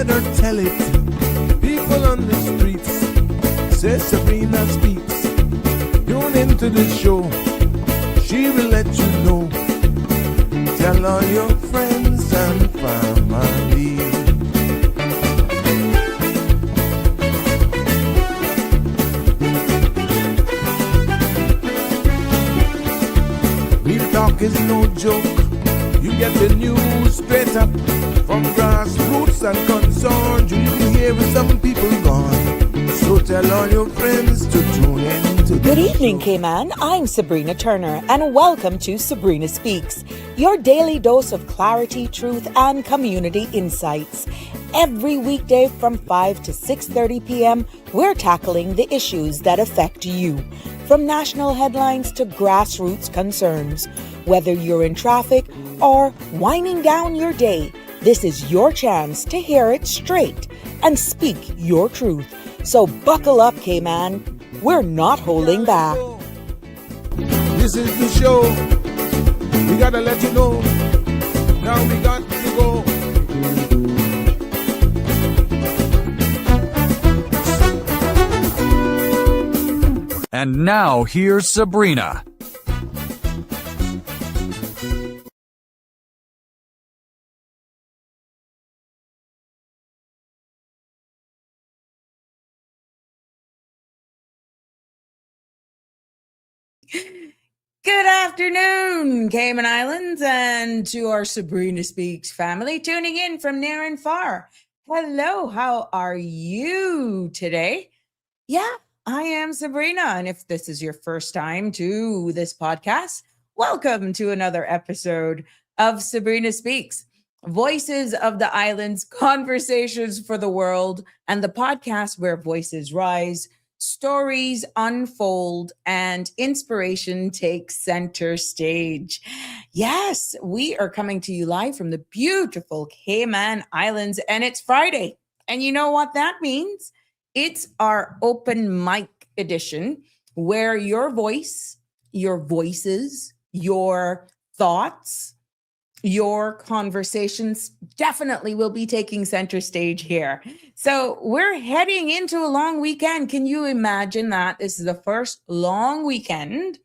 let her tell it. People on the streets say Sabrina speaks. Tune into the show, she will let you know. Tell all your friends and family. Real talk is no joke. You get the news straight up from grassroots and concerns. You can hear with some people gone. So tell all your friends to tune in to Good evening, Cayman. I'm Sabrina Turner, and welcome to Sabrina Speaks, your daily dose of clarity, truth, and community insights. Every weekday from 5 to 6:30 p.m., we're tackling the issues that affect you, from national headlines to grassroots concerns. Whether you're in traffic or winding down your day, this is your chance to hear it straight and speak your truth. So buckle up, Cayman. We're not holding back. This is the show. We gotta let you know. Now we got to go. And now here's Sabrina. Good afternoon, Cayman Islands, and to our Sabrina Speaks family tuning in from near and far. Hello, how are you today? Yeah, I am Sabrina, and if this is your first time to this podcast, welcome to another episode of Sabrina Speaks, Voices of the Islands, Conversations for the World, and the podcast where voices rise, stories unfold, and inspiration takes center stage. Yes, we are coming to you live from the beautiful Cayman Islands, and it's Friday. And you know what that means? It's our open mic edition where your voice, your voices, your thoughts, your conversations definitely will be taking center stage here. So we're heading into a long weekend. Can you imagine that? This is the first long weekend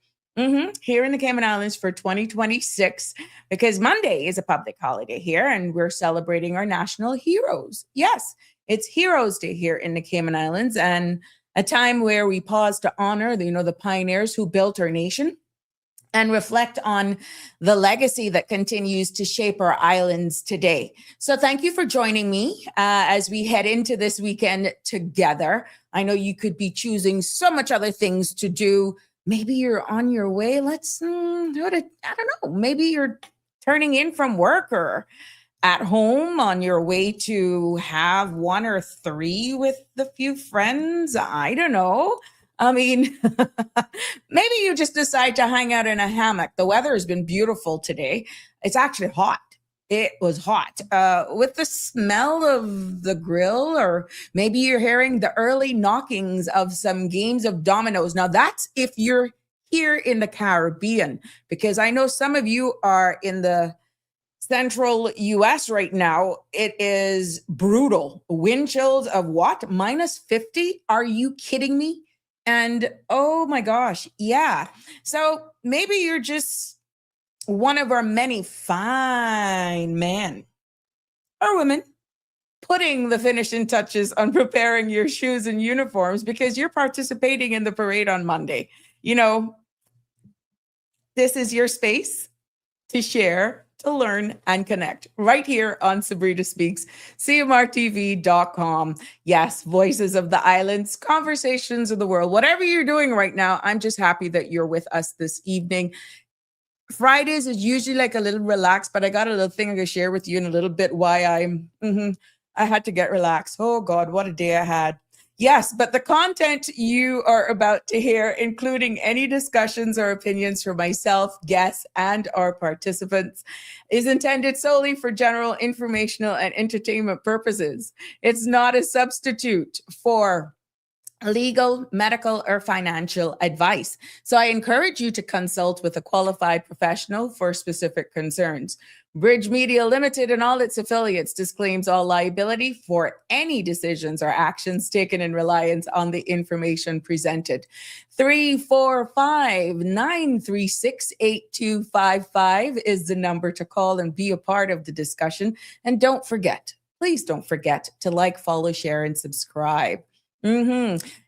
here in the Cayman Islands for 2026, because Monday is a public holiday here and we're celebrating our national heroes. Yes, it's Heroes Day here in the Cayman Islands, and a time where we pause to honor the pioneers who built our nation and reflect on the legacy that continues to shape our islands today. So thank you for joining me as we head into this weekend together. I know you could be choosing so much other things to do. Maybe you're on your way. I don't know. Maybe you're turning in from work or at home on your way to have one or three with a few friends. I don't know. I mean, maybe you just decide to hang out in a hammock. The weather has been beautiful today. It's actually hot. It was hot with the smell of the grill, or maybe you're hearing the early knockings of some games of dominoes. Now, that's if you're here in the Caribbean, because I know some of you are in the central US right now. It is brutal. Wind chills of what? -50? Are you kidding me? And oh my gosh, yeah. So maybe you're just one of our many fine men or women putting the finishing touches on preparing your shoes and uniforms because you're participating in the parade on Monday. This is your space to share, to learn, and connect right here on Sabrina Speaks, CMRTV.com. Yes, Voices of the Islands, Conversations of the World. Whatever you're doing right now, I'm just happy that you're with us this evening. Fridays is usually like a little relaxed, but I got a little thing I'm going to share with you in a little bit why I had to get relaxed. Oh God, what a day I had. Yes, but the content you are about to hear, including any discussions or opinions from myself, guests, and our participants, is intended solely for general informational and entertainment purposes. It's not a substitute for legal, medical, or financial advice. So I encourage you to consult with a qualified professional for specific concerns. Bridge Media Limited and all its affiliates disclaims all liability for any decisions or actions taken in reliance on the information presented. 345-936-8255 is the number to call and be a part of the discussion. And don't forget, please don't forget to like, follow, share, and subscribe.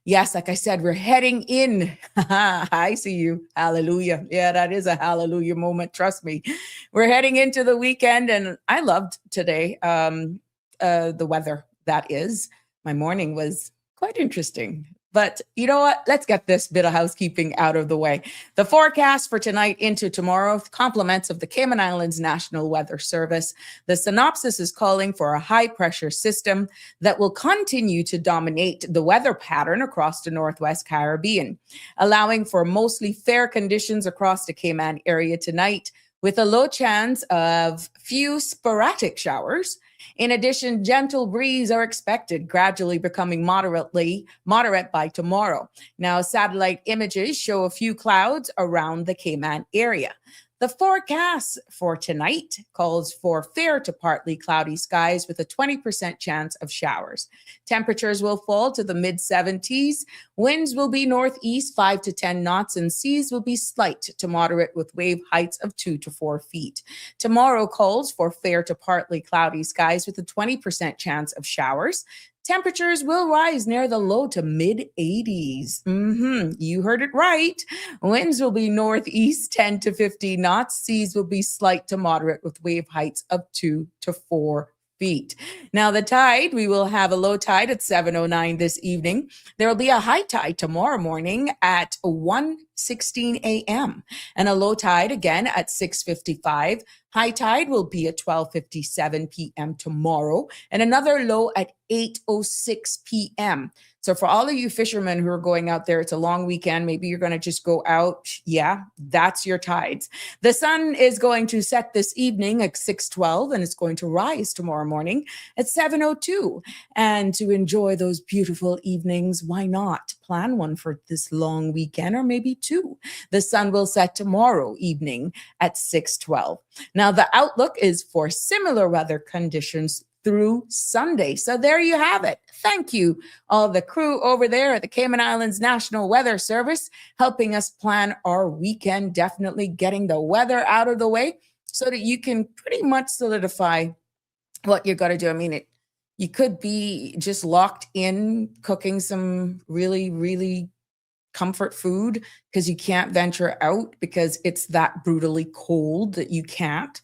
Yes, like I said, we're heading in. I see you. Hallelujah. Yeah, that is a hallelujah moment. Trust me. We're heading into the weekend, and I loved today. The weather, that is. My morning was quite interesting. But you know what? Let's get this bit of housekeeping out of the way. The forecast for tonight into tomorrow, compliments of the Cayman Islands National Weather Service. The synopsis is calling for a high pressure system that will continue to dominate the weather pattern across the Northwest Caribbean, allowing for mostly fair conditions across the Cayman area tonight, with a low chance of few sporadic showers. In addition, gentle breeze are expected, gradually becoming moderate by tomorrow. Now, satellite images show a few clouds around the Cayman area. The forecast for tonight calls for fair to partly cloudy skies with a 20% chance of showers. Temperatures will fall to the mid 70s. Winds will be northeast 5 to 10 knots, and seas will be slight to moderate with wave heights of 2 to 4 feet. Tomorrow calls for fair to partly cloudy skies with a 20% chance of showers. Temperatures will rise near the low to mid 80s. You heard it right. Winds will be northeast 10 to 15 knots. Seas will be slight to moderate with wave heights of 2 to 4 feet. Now, the tide, we will have a low tide at 7:09 this evening. There will be a high tide tomorrow morning at 1:16 a.m. and a low tide again at 6:55. High tide will be at 12:57 p.m. tomorrow and another low at 8:06 p.m. So for all of you fishermen who are going out there, it's a long weekend. Maybe you're going to just go out. Yeah, that's your tides. The sun is going to set this evening at 6:12 and it's going to rise tomorrow morning at 7:02. And to enjoy those beautiful evenings, why not plan one for this long weekend or maybe two? The sun will set tomorrow evening at 6:12. Now, the outlook is for similar weather conditions through Sunday. So there you have it. Thank you, all the crew over there at the Cayman Islands National Weather Service, helping us plan our weekend, definitely getting the weather out of the way so that you can pretty much solidify what you're going to do. I mean, you could be just locked in cooking some really, really comfort food because you can't venture out because it's that brutally cold that you can't.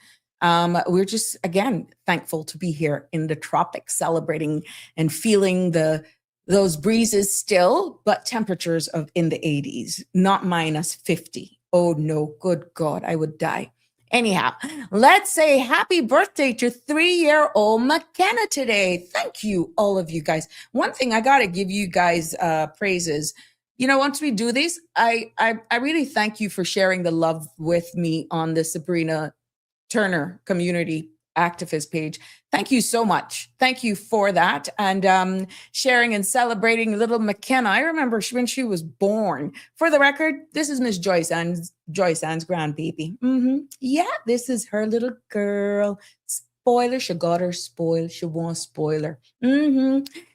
We're just, again, thankful to be here in the tropics, celebrating and feeling those breezes still, but temperatures of in the 80s, not minus 50. Oh no, good God, I would die. Anyhow, let's say happy birthday to 3-year-old McKenna today. Thank you, all of you guys. One thing I got to give you guys praises. You know, once we do these, I really thank you for sharing the love with me on the Sabrina Turner community activist page. Thank you so much. Thank you for that. And sharing and celebrating little McKenna. I remember when she was born. For the record, this is Miss Joyce Ann's grandbaby. Yeah, this is her little girl. Spoiler, she got her spoiled. She won't spoil her.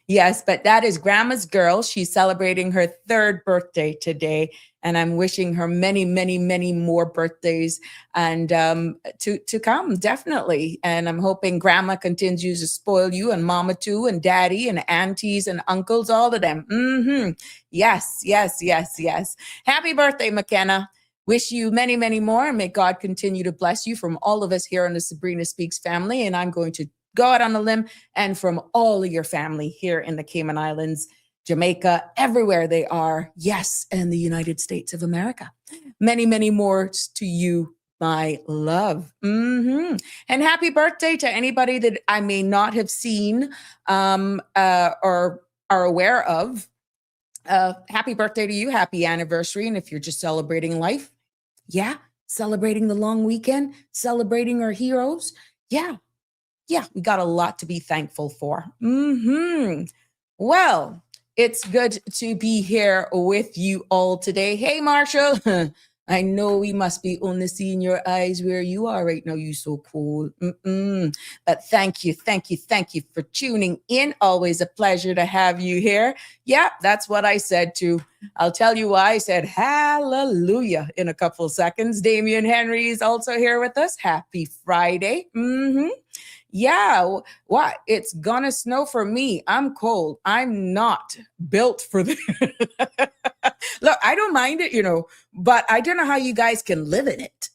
Yes, but that is Grandma's girl. She's celebrating her 3rd birthday today. And I'm wishing her many, many, many more birthdays and to come, definitely. And I'm hoping Grandma continues to spoil you and Mama too, and Daddy and aunties and uncles, all of them. Yes, yes, yes, yes. Happy birthday, McKenna. Wish you many, many more, and may God continue to bless you from all of us here in the Sabrina Speaks family. And I'm going to go out on a limb and from all of your family here in the Cayman Islands, Jamaica, everywhere they are. Yes, and the United States of America. Many, many more to you, my love. And happy birthday to anybody that I may not have seen or are aware of. Happy birthday to you. Happy anniversary. And if you're just celebrating life, yeah, celebrating the long weekend, celebrating our heroes. Yeah, we got a lot to be thankful for. Well, It's good to be here with you all today. Hey, Marshall. I know we must be only seeing your eyes where you are right now. You so cool. But thank you for tuning in. Always a pleasure to have you here. Yeah, that's what I said too. I'll tell you why I said hallelujah in a couple seconds. Damian Henry is also here with us. Happy Friday. Yeah, what? It's gonna snow for me. I'm cold. I'm not built for this. Look, I don't mind it, but I don't know how you guys can live in it.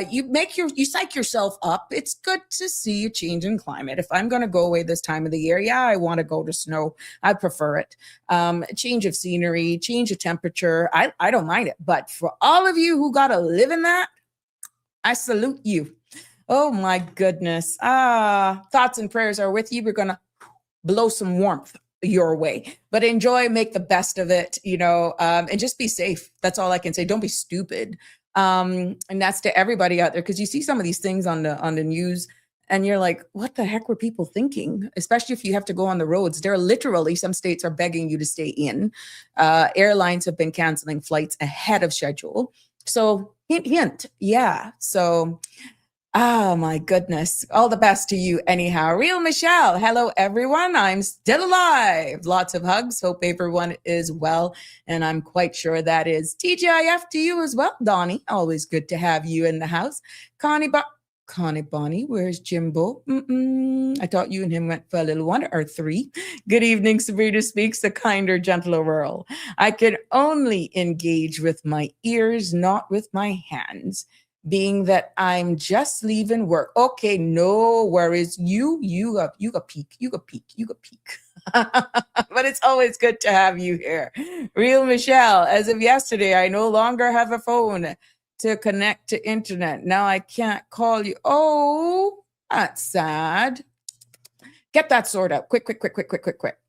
You psych yourself up. It's good to see a change in climate. If I'm gonna go away this time of the year, yeah, I want to go to snow. I prefer it. Change of scenery, change of temperature. I don't mind it. But for all of you who gotta live in that, I salute you. Oh my goodness. Thoughts and prayers are with you. We're going to blow some warmth your way, but enjoy, make the best of it, and just be safe. That's all I can say. Don't be stupid. And that's to everybody out there, because you see some of these things on the news and you're like, what the heck were people thinking? Especially if you have to go on the roads. There are literally some states are begging you to stay in. Airlines have been canceling flights ahead of schedule. So hint. Yeah. So oh my goodness. All the best to you anyhow. Real Michelle. Hello everyone. I'm still alive. Lots of hugs. Hope everyone is well. And I'm quite sure that is TGIF to you as well. Donnie, always good to have you in the house. Connie Bonnie, where's Jimbo? I thought you and him went for a little 1 or 3. Good evening, Sabrina Speaks, a kinder, gentler world. I can only engage with my ears, not with my hands. Being that I'm just leaving work. Okay, no worries. You got peak. But it's always good to have you here. Real Michelle, as of yesterday, I no longer have a phone to connect to internet. Now I can't call you. Oh, that's sad. Get that sorted out. Quick.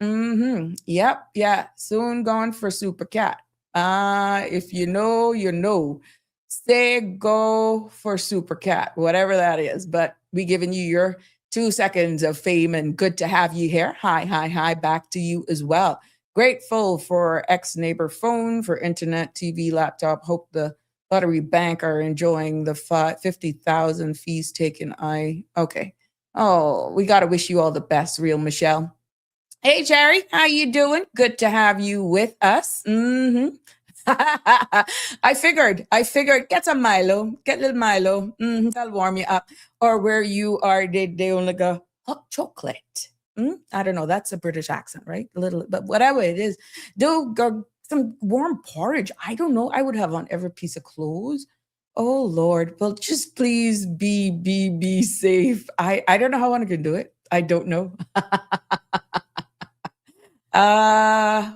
Yep, yeah. Soon gone for Super Cat. If you know, you know. Say go for Super Cat, whatever that is. But we giving you your 2 seconds of fame, and good to have you here. Hi, back to you as well. Grateful for ex-neighbor phone, for internet, TV, laptop. Hope the Lottery Bank are enjoying the 50,000 fees taken. Okay. Oh, we got to wish you all the best, Real Michelle. Hey, Jerry, how you doing? Good to have you with us. I figured, get some Milo, get a little Milo. That'll warm you up. Or where you are, they only go hot chocolate. I don't know. That's a British accent, right? A little, but whatever it is, do go some warm porridge. I don't know. I would have on every piece of clothes. Oh Lord. Well, just please be safe. I don't know how I can do it. I don't know.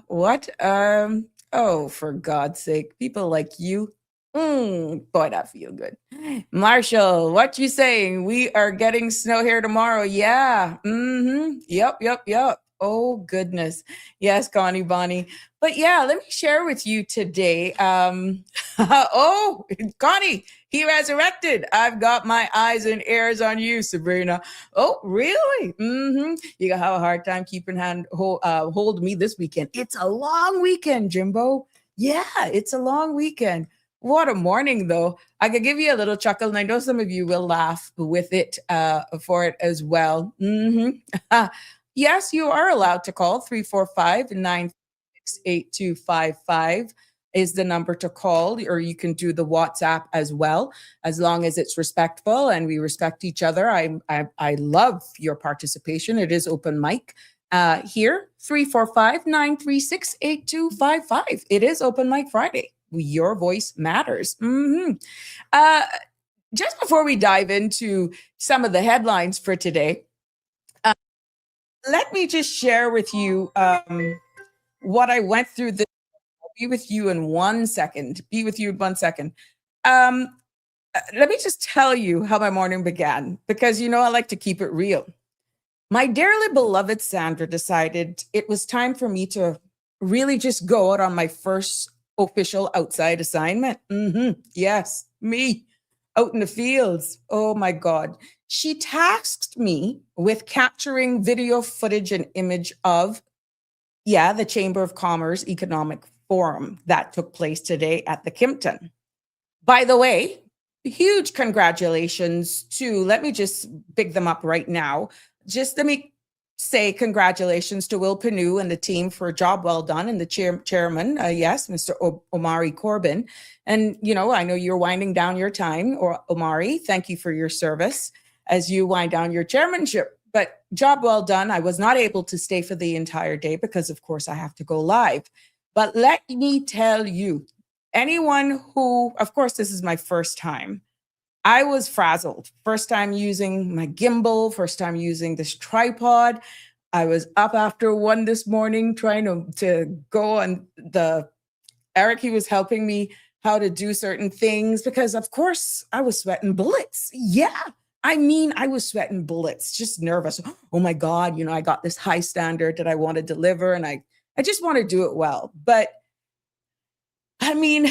What? Oh, for God's sake, people like you. Boy, that feel good. Marshall, what you saying? We are getting snow here tomorrow. Yeah. Yep. Oh, goodness. Yes, Connie Bonnie. But yeah, let me share with you today. Oh, Connie, he resurrected. I've got my eyes and ears on you, Sabrina. Oh, really? You gonna have a hard time keeping hold me this weekend. It's a long weekend, Jimbo. Yeah, it's a long weekend. What a morning, though. I could give you a little chuckle, and I know some of you will laugh with it for it as well. Yes, you are allowed to call 345-936-8255 is the number to call, or you can do the WhatsApp as well, as long as it's respectful and we respect each other. I love your participation. It is open mic here, 345-936-8255. It is open mic Friday. Your voice matters. Just before we dive into some of the headlines for today, let me just share with you what I went through. I'll be with you in 1 second. Let me just tell you how my morning began, because I like to keep it real. My dearly beloved Sandra decided it was time for me to really just go out on my first official outside assignment. Yes, me out in the fields. Oh my God. She tasked me with capturing video footage and image of Yeah, the Chamber of Commerce Economic Forum that took place today at the Kimpton. By the way, huge congratulations to, let me just pick them up right now. Just let me say congratulations to Will Panu and the team for a job well done, and the chairman, yes, Mr. Omari Corbin. And, you know, I know you're winding down your time, or Omari, thank you for your service as you wind down your chairmanship. But job well done. I was not able to stay for the entire day because, of course, I have to go live. But let me tell you, anyone who, of course, this is my first time. I was frazzled. First time using my gimbal, first time using this tripod. I was up after 1 this morning trying to go on Eric, he was helping me how to do certain things because, of course, I was sweating bullets. Yeah. I mean, I was sweating bullets, just nervous. Oh my God, you know, I got this high standard that I want to deliver, and I just want to do it well. But I mean,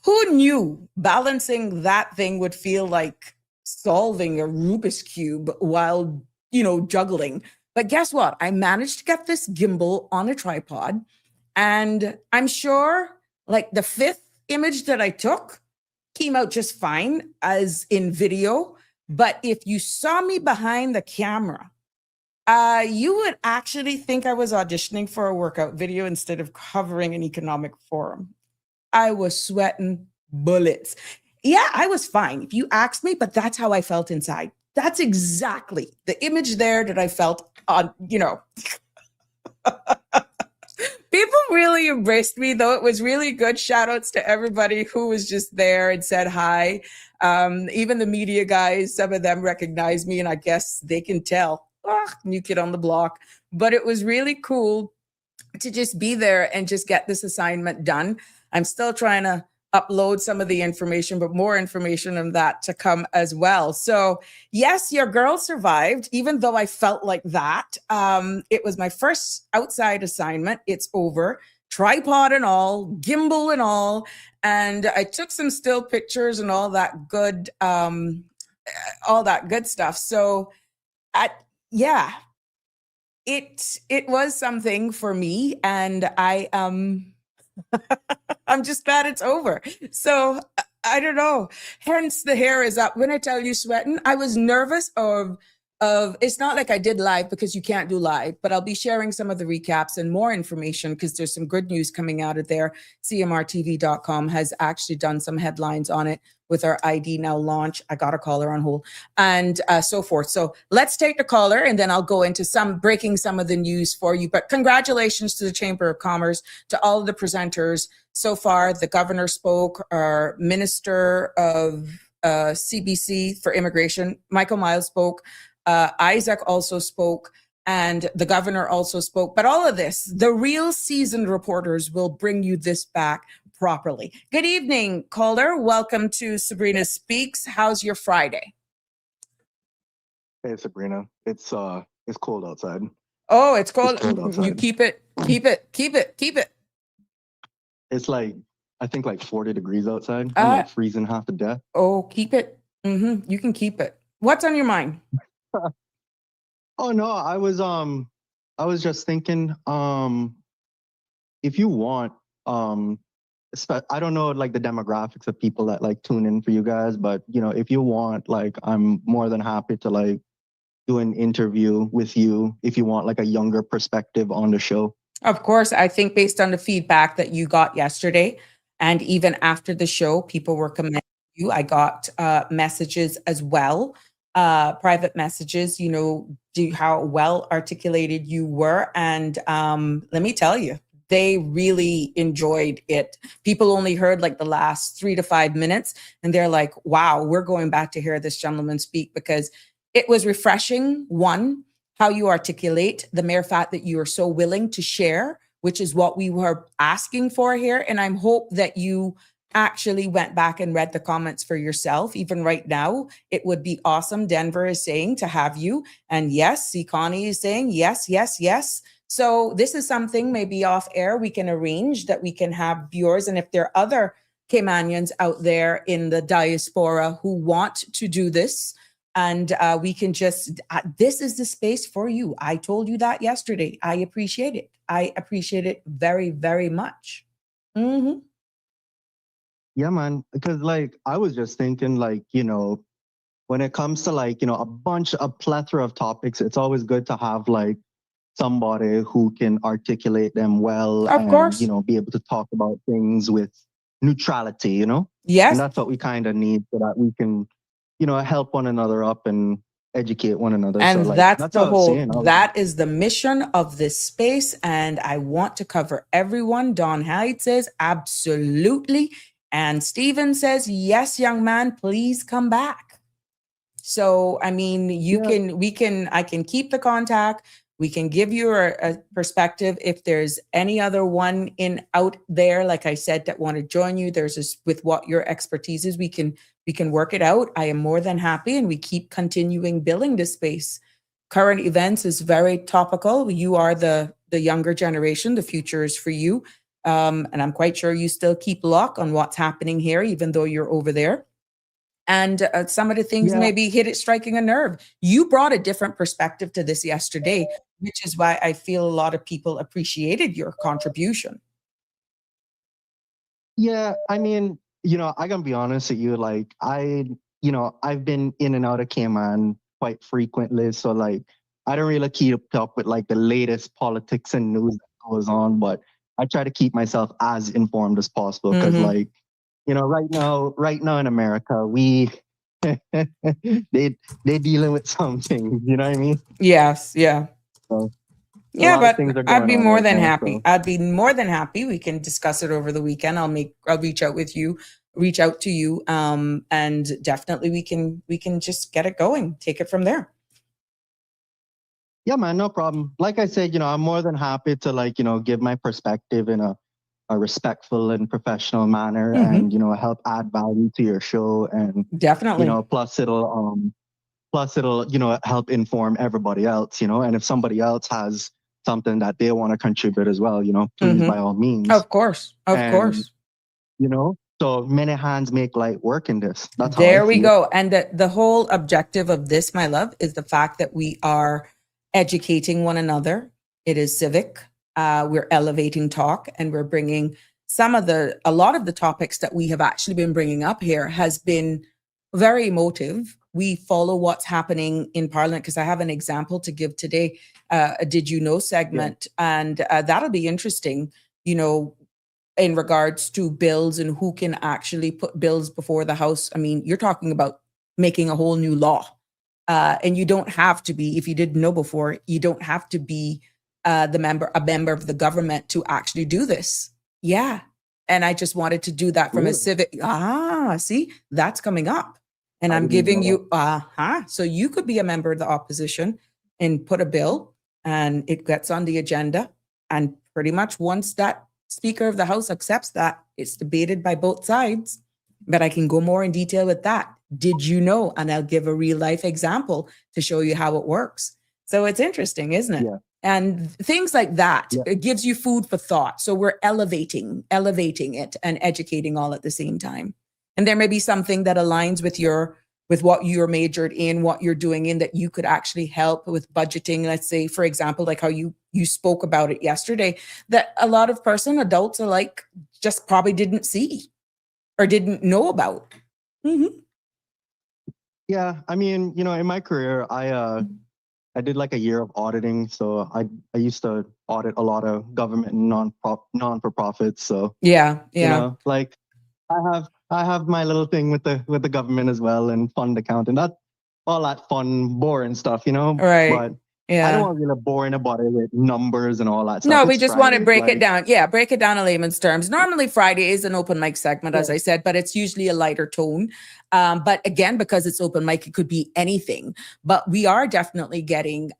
who knew balancing that thing would feel like solving a Rubik's Cube while, you know, juggling? But guess what? I managed to get this gimbal on a tripod, and I'm sure like the 5th image that I took came out just fine as in video. But if you saw me behind the camera, you would actually think I was auditioning for a workout video instead of covering an economic forum. I was sweating bullets. Yeah, I was fine if you asked me, but that's how I felt inside. That's exactly the image there that I felt on, you know. People really embraced me, though. It was really good. Shout outs to everybody who was just there and said hi. Even the media guys, some of them recognized me, and I guess they can tell. New kid on the block. But it was really cool to just be there and just get this assignment done. I'm still trying to upload some of the information, but more information on that to come as well. So yes, your girl survived, even though I felt like that. It was my first outside assignment. It's over, tripod and all, gimbal and all. And I took some still pictures and all that good stuff. So yeah, it was something for me, and I'm just glad it's over. So I don't know. Hence the hair is up. When I tell you sweating, I was nervous of it's not like I did live because you can't do live, but I'll be sharing some of the recaps and more information because there's some good news coming out of there. CMRTV.com has actually done some headlines on it with our ID Now launch. I got a caller on hold and so forth. So let's take the caller and then I'll go into breaking some of the news for you. But congratulations to the Chamber of Commerce, to all of the presenters so far. The governor spoke, our Minister of CBC for Immigration, Michael Miles spoke. Isaac also spoke, and the governor also spoke. But all of this, the real seasoned reporters will bring you this back properly. Good evening, caller. Welcome to Sabrina Speaks. How's your Friday? Hey, Sabrina. It's cold outside. Oh, it's cold. It's cold outside. You keep it. It's like, I think like 40 degrees outside. I'm like freezing half to death. Oh, keep it. You can keep it. What's on your mind? Oh no, I was just thinking, if you want, I don't know like the demographics of people that like tune in for you guys, but you know, if you want, like, I'm more than happy to like do an interview with you if you want like a younger perspective on the show. Of course, I think based on the feedback that you got yesterday, and even after the show, people were commending you. I got messages as well, private messages, you know, how well articulated you were. And let me tell you, they really enjoyed it. People only heard like the last 3 to 5 minutes, and they're like, wow, we're going back to hear this gentleman speak, because it was refreshing. One, how you articulate, the mere fact that you are so willing to share, which is what we were asking for here. And I hope that you actually went back and read the comments for yourself. Even right now, it would be awesome. Denver is saying to have you. And yes, C. Connie is saying yes, yes, yes. So this is something maybe off air we can arrange that we can have viewers. And if there are other Caymanians out there in the diaspora who want to do this, And we can just, this is the space for you. I told you that yesterday. I appreciate it. I appreciate it very, very much. Mm-hmm. Yeah, man. Because like I was just thinking, like, you know, when it comes to like, you know, a plethora of topics, it's always good to have like somebody who can articulate them well Of and, you course. know, be able to talk about things with neutrality, you know? And Yes. that's what we kind of need so that we can, you know, help one another up and educate one another. So And like that's that's what I was saying. that is the mission of this space. And I want to cover everyone. Don Hyde says, absolutely. And Steven says, yes, young man, please come back. So, I mean, I can keep the contact. We can give you a perspective. If there's any other one out there, like I said, that want to join you, with what your expertise is, we can work it out. I am more than happy, and we keep continuing building this space. Current events is very topical. You are the younger generation. The future is for you. And I'm quite sure you still keep lock on what's happening here, even though you're over there. And some of the things maybe striking a nerve. You brought a different perspective to this yesterday, which is why I feel a lot of people appreciated your contribution. Yeah, I mean, you know, I gotta be honest with you. Like, I've been in and out of Cayman quite frequently, so like, I don't really keep up with like the latest politics and news that goes on. But I try to keep myself as informed as possible because, like, you know, right now in America, we they dealing with something. You know what I mean? Yes, yeah. So, a Yeah, lot of but things are I'd going be on more right than now. happy. So. I'd be more than happy. We can discuss it over the weekend. I'll reach out to you. And definitely we can just get it going, take it from there. Yeah, man, no problem. Like I said, you know, I'm more than happy to like, you know, give my perspective in a respectful and professional manner and, you know, help add value to your show. And, Definitely. you know, plus it'll, you know, help inform everybody else, you know, and if somebody else has something that they want to contribute as well, you know, please by all means. Of course. Of course. You know, so many hands make light work in this. That's how There I we see go. And the whole objective of this, my love, is the fact that we are educating one another. It is civic. We're elevating talk, and we're bringing a lot of the topics that we have actually been bringing up here has been very emotive. We follow what's happening in Parliament, because I have an example to give today, a Did You Know segment, and that'll be interesting, you know, in regards to bills and who can actually put bills before the House. I mean, you're talking about making a whole new law. And you don't have to be, if you didn't know before, you don't have to be a member of the government to actually do this. Yeah. And I just wanted to do that from a civic. See, that's coming up. And I'm giving you, so you could be a member of the opposition and put a bill, and it gets on the agenda. And pretty much once that Speaker of the House accepts that, it's debated by both sides. But I can go more in detail with that. Did you know? And I'll give a real life example to show you how it works. So it's interesting, isn't it? Yeah. And things like that, it gives you food for thought. So we're elevating it and educating all at the same time. And there may be something that aligns with what you're majored in, what you're doing in, that you could actually help with budgeting. Let's say, for example, like how you spoke about it yesterday, that a lot of adults are like, just probably didn't see or didn't know about. Yeah, I mean, you know, in my career, I did like a year of auditing, so I used to audit a lot of government and non-for-profits. So you know, like I have my little thing with the government as well, and fund accounting, that all that fun, boring stuff, you know. Right. But I don't want to really bore anybody with numbers and all that stuff. No, we It's just Friday, want to break like, it down. Yeah, break it down in layman's terms. Normally Friday is an open mic segment, as I said, but it's usually a lighter tone. But again, because it's open mic, it could be anything. But we are definitely getting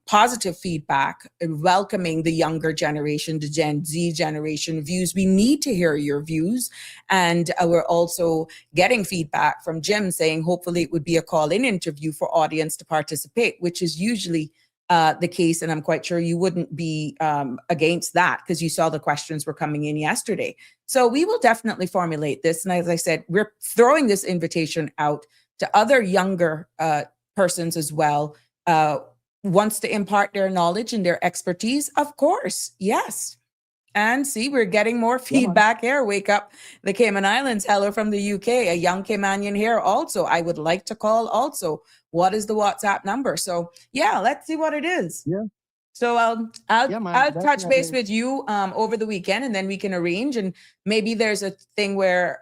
positive feedback, welcoming the younger generation, the Gen Z generation views. We need to hear your views. And we're also getting feedback from Jim saying, hopefully it would be a call-in interview for audience to participate, which is usually the case. And I'm quite sure you wouldn't be against that, because you saw the questions were coming in yesterday. So we will definitely formulate this. And as I said, we're throwing this invitation out to other younger persons as well wants to impart their knowledge and their expertise, of course, yes. And see, we're getting more feedback here. Wake up the Cayman Islands. Hello from the UK. A young Caymanian here also. I would like to call also. What is the WhatsApp number? So yeah, let's see what it is. Yeah. So I'll touch base definitely. with you over the weekend, and then we can arrange. And maybe there's a thing where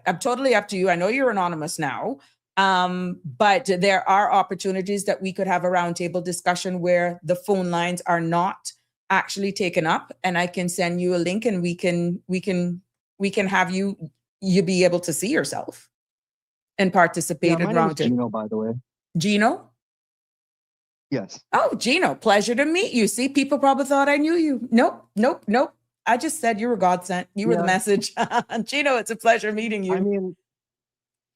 I'm totally up to you. I know you're anonymous now, but there are opportunities that we could have a roundtable discussion where the phone lines are not actually taken up, and I can send you a link, and we can have you be able to see yourself and participate my in name is roundtable. Gino, by the way. Gino? Yes. Oh, Gino, pleasure to meet you. See, people probably thought I knew you. Nope. I just said you were God sent. You were the message. Gino, it's a pleasure meeting you. I mean,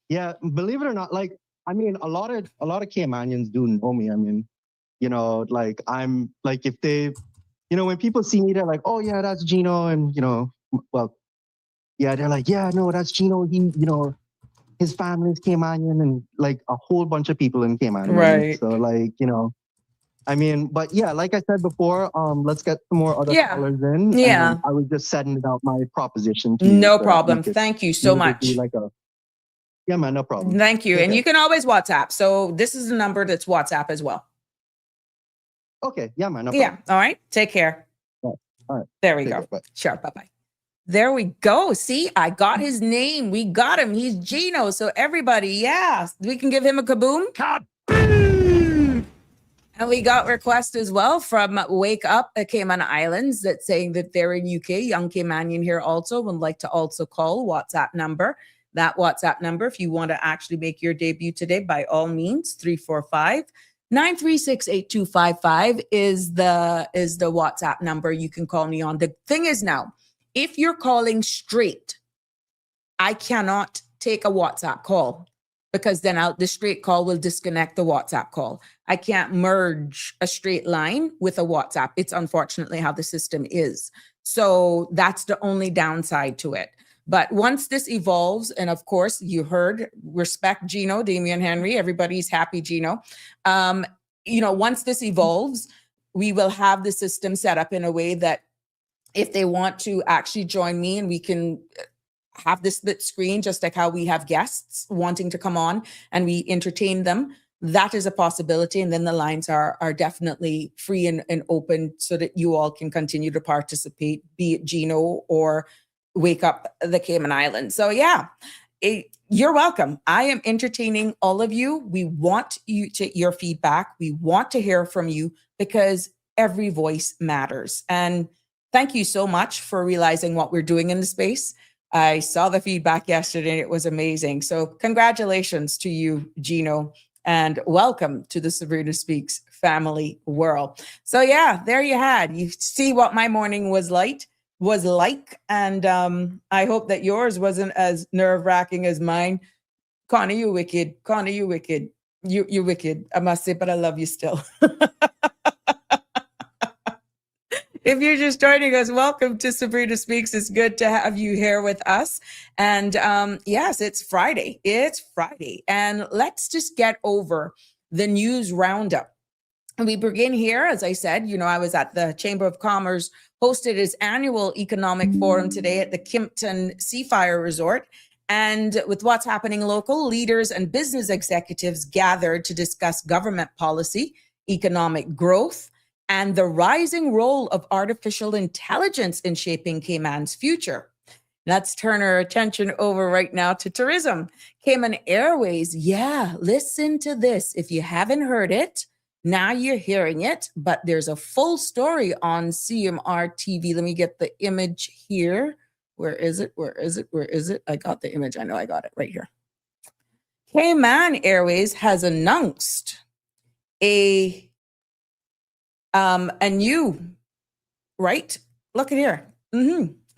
yeah, believe it or not, like, I mean, a lot of Caymanians do know me. I mean, you know, like, I'm like, if they, you know, when people see me, they're like, oh yeah, that's Gino. And, you know, well, yeah, they're like, yeah, no, that's Gino. He, you know, his family's Caymanian, and like a whole bunch of people in Cayman. Right. So like, you know, I mean, but yeah, like I said before, let's get some more other callers in. Yeah. And I was just setting out my proposition to you. No so problem. Thank you so much. Yeah, man, no problem. Thank you. Take and care. You can always WhatsApp. So this is the number that's WhatsApp as well. Okay. Yeah, man. No problem. Yeah. All right. Take care. All right. There we Take go. care. Bye. Sure. Bye-bye. There we go. See, I got his name. We got him. He's Gino. So everybody, yeah, we can give him a kaboom. Kaboom! And we got requests as well from Wake Up at Cayman Islands that's saying that they're in UK. Young Caymanian here also would like to also call WhatsApp number. That WhatsApp number, if you want to actually make your debut today, by all means, 345-936-8255 is the WhatsApp number you can call me on. The thing is now, if you're calling straight, I cannot take a WhatsApp call because then the straight call will disconnect the WhatsApp call. I can't merge a straight line with a WhatsApp. It's unfortunately how the system is. So that's the only downside to it. But once this evolves, and of course, you heard, respect Gino, Damian Henry, everybody's happy, Gino. You know, once this evolves, we will have the system set up in a way that if they want to actually join me and we can have this split screen, just like how we have guests wanting to come on and we entertain them, that is a possibility. And then the lines are definitely free and open so that you all can continue to participate, be it Gino or Wake Up the Cayman Islands. So yeah, you're welcome. I am entertaining all of you. We want your feedback. We want to hear from you because every voice matters. And thank you so much for realizing what we're doing in the space. I saw the feedback yesterday and it was amazing. So congratulations to you, Gino, and welcome to the Sabrina Speaks family world. So yeah, there you see what my morning was like. And I hope that yours wasn't as nerve-wracking as mine. Connie, you wicked. Connie, you wicked. You're wicked, I must say, but I love you still. If you're just joining us, welcome to Sabrina Speaks. It's good to have you here with us. And yes, it's Friday. It's Friday. And let's just get over the news roundup. And we begin here, as I said, you know, I was at the Chamber of Commerce, hosted its annual economic forum today at the Kimpton Seafire Resort. And with what's happening local, leaders and business executives gathered to discuss government policy, economic growth, and the rising role of artificial intelligence in shaping Cayman's future. Let's turn our attention over right now to tourism. Cayman Airways, yeah, listen to this. If you haven't heard it, now you're hearing it, but there's a full story on CMR TV. Let me get the image here. Where is it? I got the image. I know I got it right here. Cayman Airways has announced a new, right? Look at here.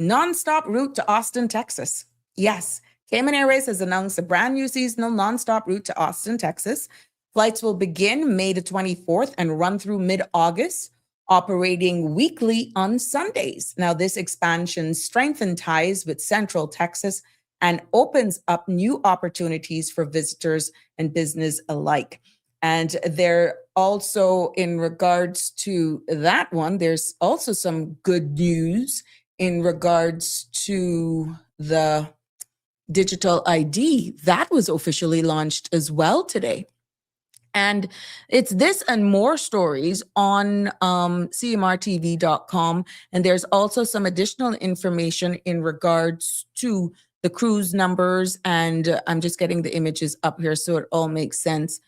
Nonstop route to Austin, Texas. Yes, Cayman Airways has announced a brand new seasonal nonstop route to Austin, Texas. Flights will begin May the 24th and run through mid-August, operating weekly on Sundays. Now, this expansion strengthens ties with Central Texas and opens up new opportunities for visitors and business alike. And there also, in regards to that one, there's also some good news in regards to the digital ID that was officially launched as well today. And it's this and more stories on cmrtv.com. And there's also some additional information in regards to the cruise numbers. And I'm just getting the images up here so it all makes sense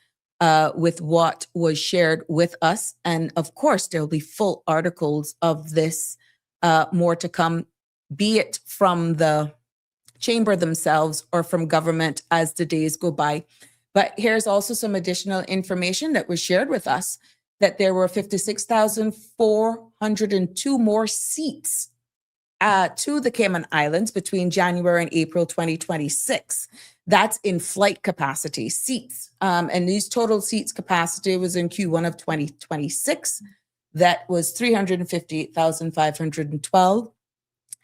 with what was shared with us. And of course, there'll be full articles of this more to come, be it from the chamber themselves or from government as the days go by. But here's also some additional information that was shared with us, that there were 56,402 more seats to the Cayman Islands between January and April 2026. That's in flight capacity, seats. And these total seats capacity was in Q1 of 2026. That was 358,512.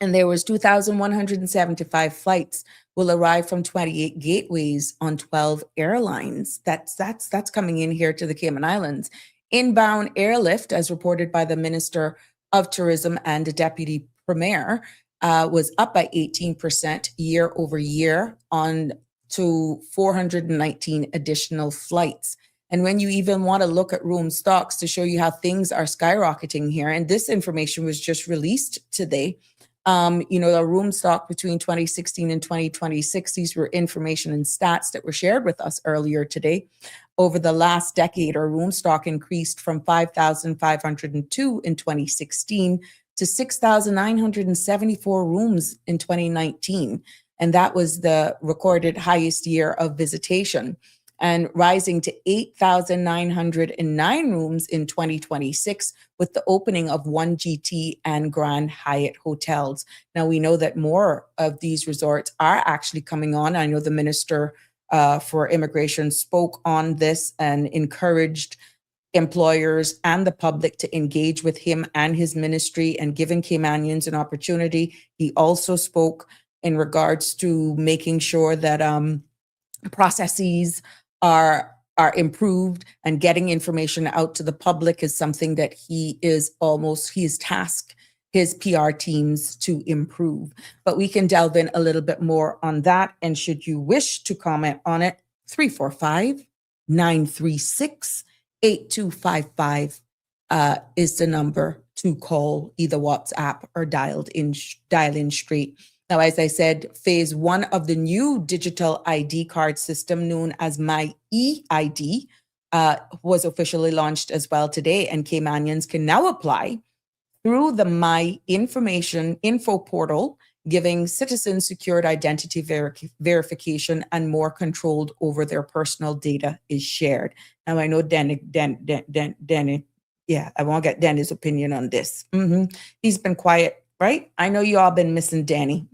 And there was 2,175 flights will arrive from 28 gateways on 12 airlines. That's coming in here to the Cayman Islands. Inbound airlift, as reported by the Minister of Tourism and the Deputy Premier, was up by 18% year over year on to 419 additional flights. And when you even want to look at room stocks to show you how things are skyrocketing here, and this information was just released today, the room stock between 2016 and 2026, these were information and stats that were shared with us earlier today. Over the last decade, our room stock increased from 5,502 in 2016 to 6,974 rooms in 2019. And that was the recorded highest year of visitation, and rising to 8,909 rooms in 2026 with the opening of 1 GT and Grand Hyatt hotels. Now, we know that more of these resorts are actually coming on. I know the Minister for Immigration spoke on this and encouraged employers and the public to engage with him and his ministry and giving Caymanians an opportunity. He also spoke in regards to making sure that processes are improved, and getting information out to the public is something that he is tasked his PR teams to improve. But we can delve in a little bit more on that. And should you wish to comment on it, 345-936-8255 is the number to call, either WhatsApp or dial in straight. Now, as I said, phase 1 of the new digital ID card system known as My eID was officially launched as well today, and Caymanians can now apply through the My Information info portal, giving citizens secured identity verification and more control over their personal data is shared. Now, I know Danny, I won't get Danny's opinion on this. He's been quiet. Right? I know you all been missing Danny.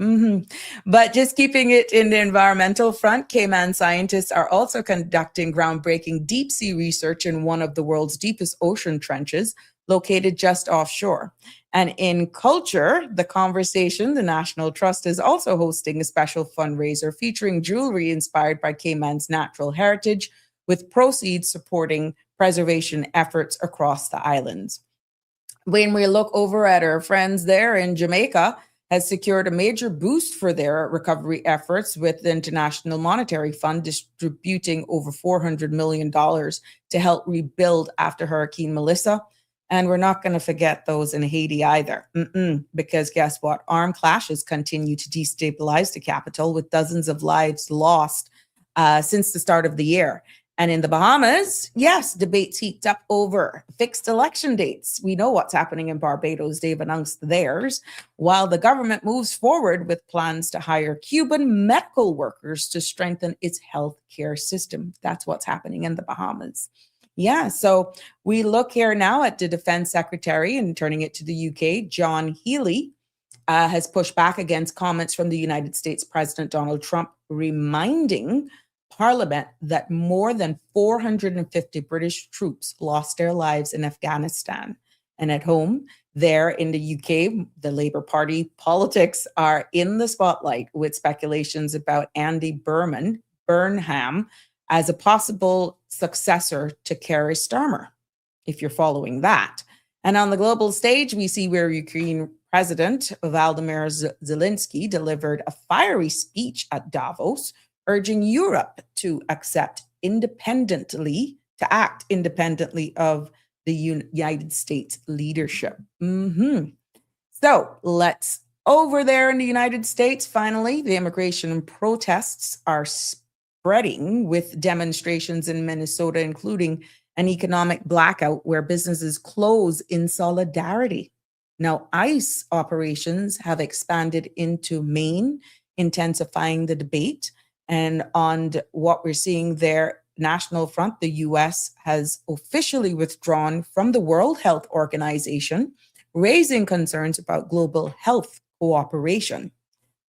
But just keeping it in the environmental front, Cayman scientists are also conducting groundbreaking deep sea research in one of the world's deepest ocean trenches, located just offshore. And in culture, The Conversation, the National Trust is also hosting a special fundraiser featuring jewelry inspired by Cayman's natural heritage, with proceeds supporting preservation efforts across the islands. When we look over at our friends there in Jamaica, has secured a major boost for their recovery efforts, with the International Monetary Fund distributing over $400 million to help rebuild after Hurricane Melissa. And we're not going to forget those in Haiti either, because guess what? Armed clashes continue to destabilize the capital, with dozens of lives lost since the start of the year. And in the Bahamas, yes, debates heated up over fixed election dates. We know what's happening in Barbados. They've announced theirs, while the government moves forward with plans to hire Cuban medical workers to strengthen its healthcare system. That's what's happening in the Bahamas. Yeah, so we look here now at the Defense Secretary, and turning it to the UK, John Healey has pushed back against comments from the United States President Donald Trump, reminding Parliament that more than 450 British troops lost their lives in Afghanistan. And at home, there in the UK, the Labour Party politics are in the spotlight, with speculations about Andy Burnham as a possible successor to Keir Starmer, if you're following that. And on the global stage, we see where Ukraine President Volodymyr Zelensky delivered a fiery speech at Davos, urging Europe to act independently of the United States leadership. So let's over there in the United States. Finally, the immigration protests are spreading with demonstrations in Minnesota, including an economic blackout where businesses close in solidarity. Now, ICE operations have expanded into Maine, intensifying the debate. And on what we're seeing there, national front, the US has officially withdrawn from the World Health Organization, raising concerns about global health cooperation.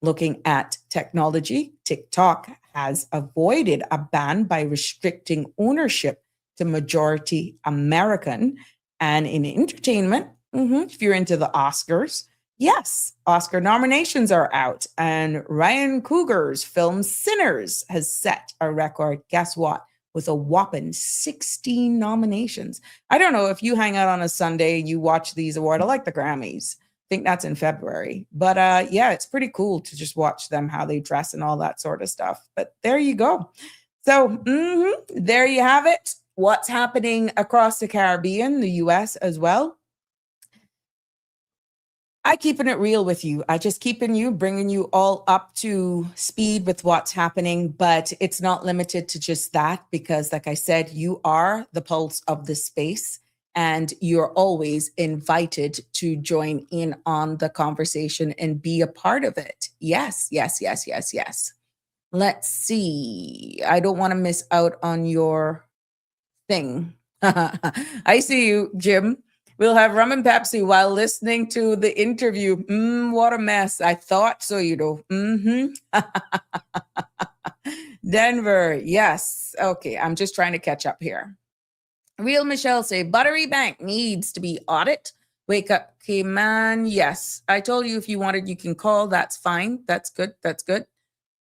Looking at technology, TikTok has avoided a ban by restricting ownership to majority American. And in entertainment, if you're into the Oscars, yes, Oscar nominations are out. And Ryan Coogler's film Sinners has set a record. Guess what? With a whopping 16 nominations. I don't know if you hang out on a Sunday and you watch these awards. I like the Grammys. I think that's in February. But yeah, it's pretty cool to just watch them, how they dress and all that sort of stuff. But there you go. So there you have it. What's happening across the Caribbean, the US as well. I keeping it real with you. I just bringing you all up to speed with what's happening, but it's not limited to just that because, like I said, you are the pulse of the space and you're always invited to join in on the conversation and be a part of it. Yes. Let's see. I don't want to miss out on your thing. I see you, Jim. We'll have rum and Pepsi while listening to the interview. What a mess. I thought so, Denver, yes. Okay, I'm just trying to catch up here. Real Michelle say, Buttery Bank needs to be audit. Wake up, Cayman. Yes, I told you if you wanted, you can call. That's fine. That's good.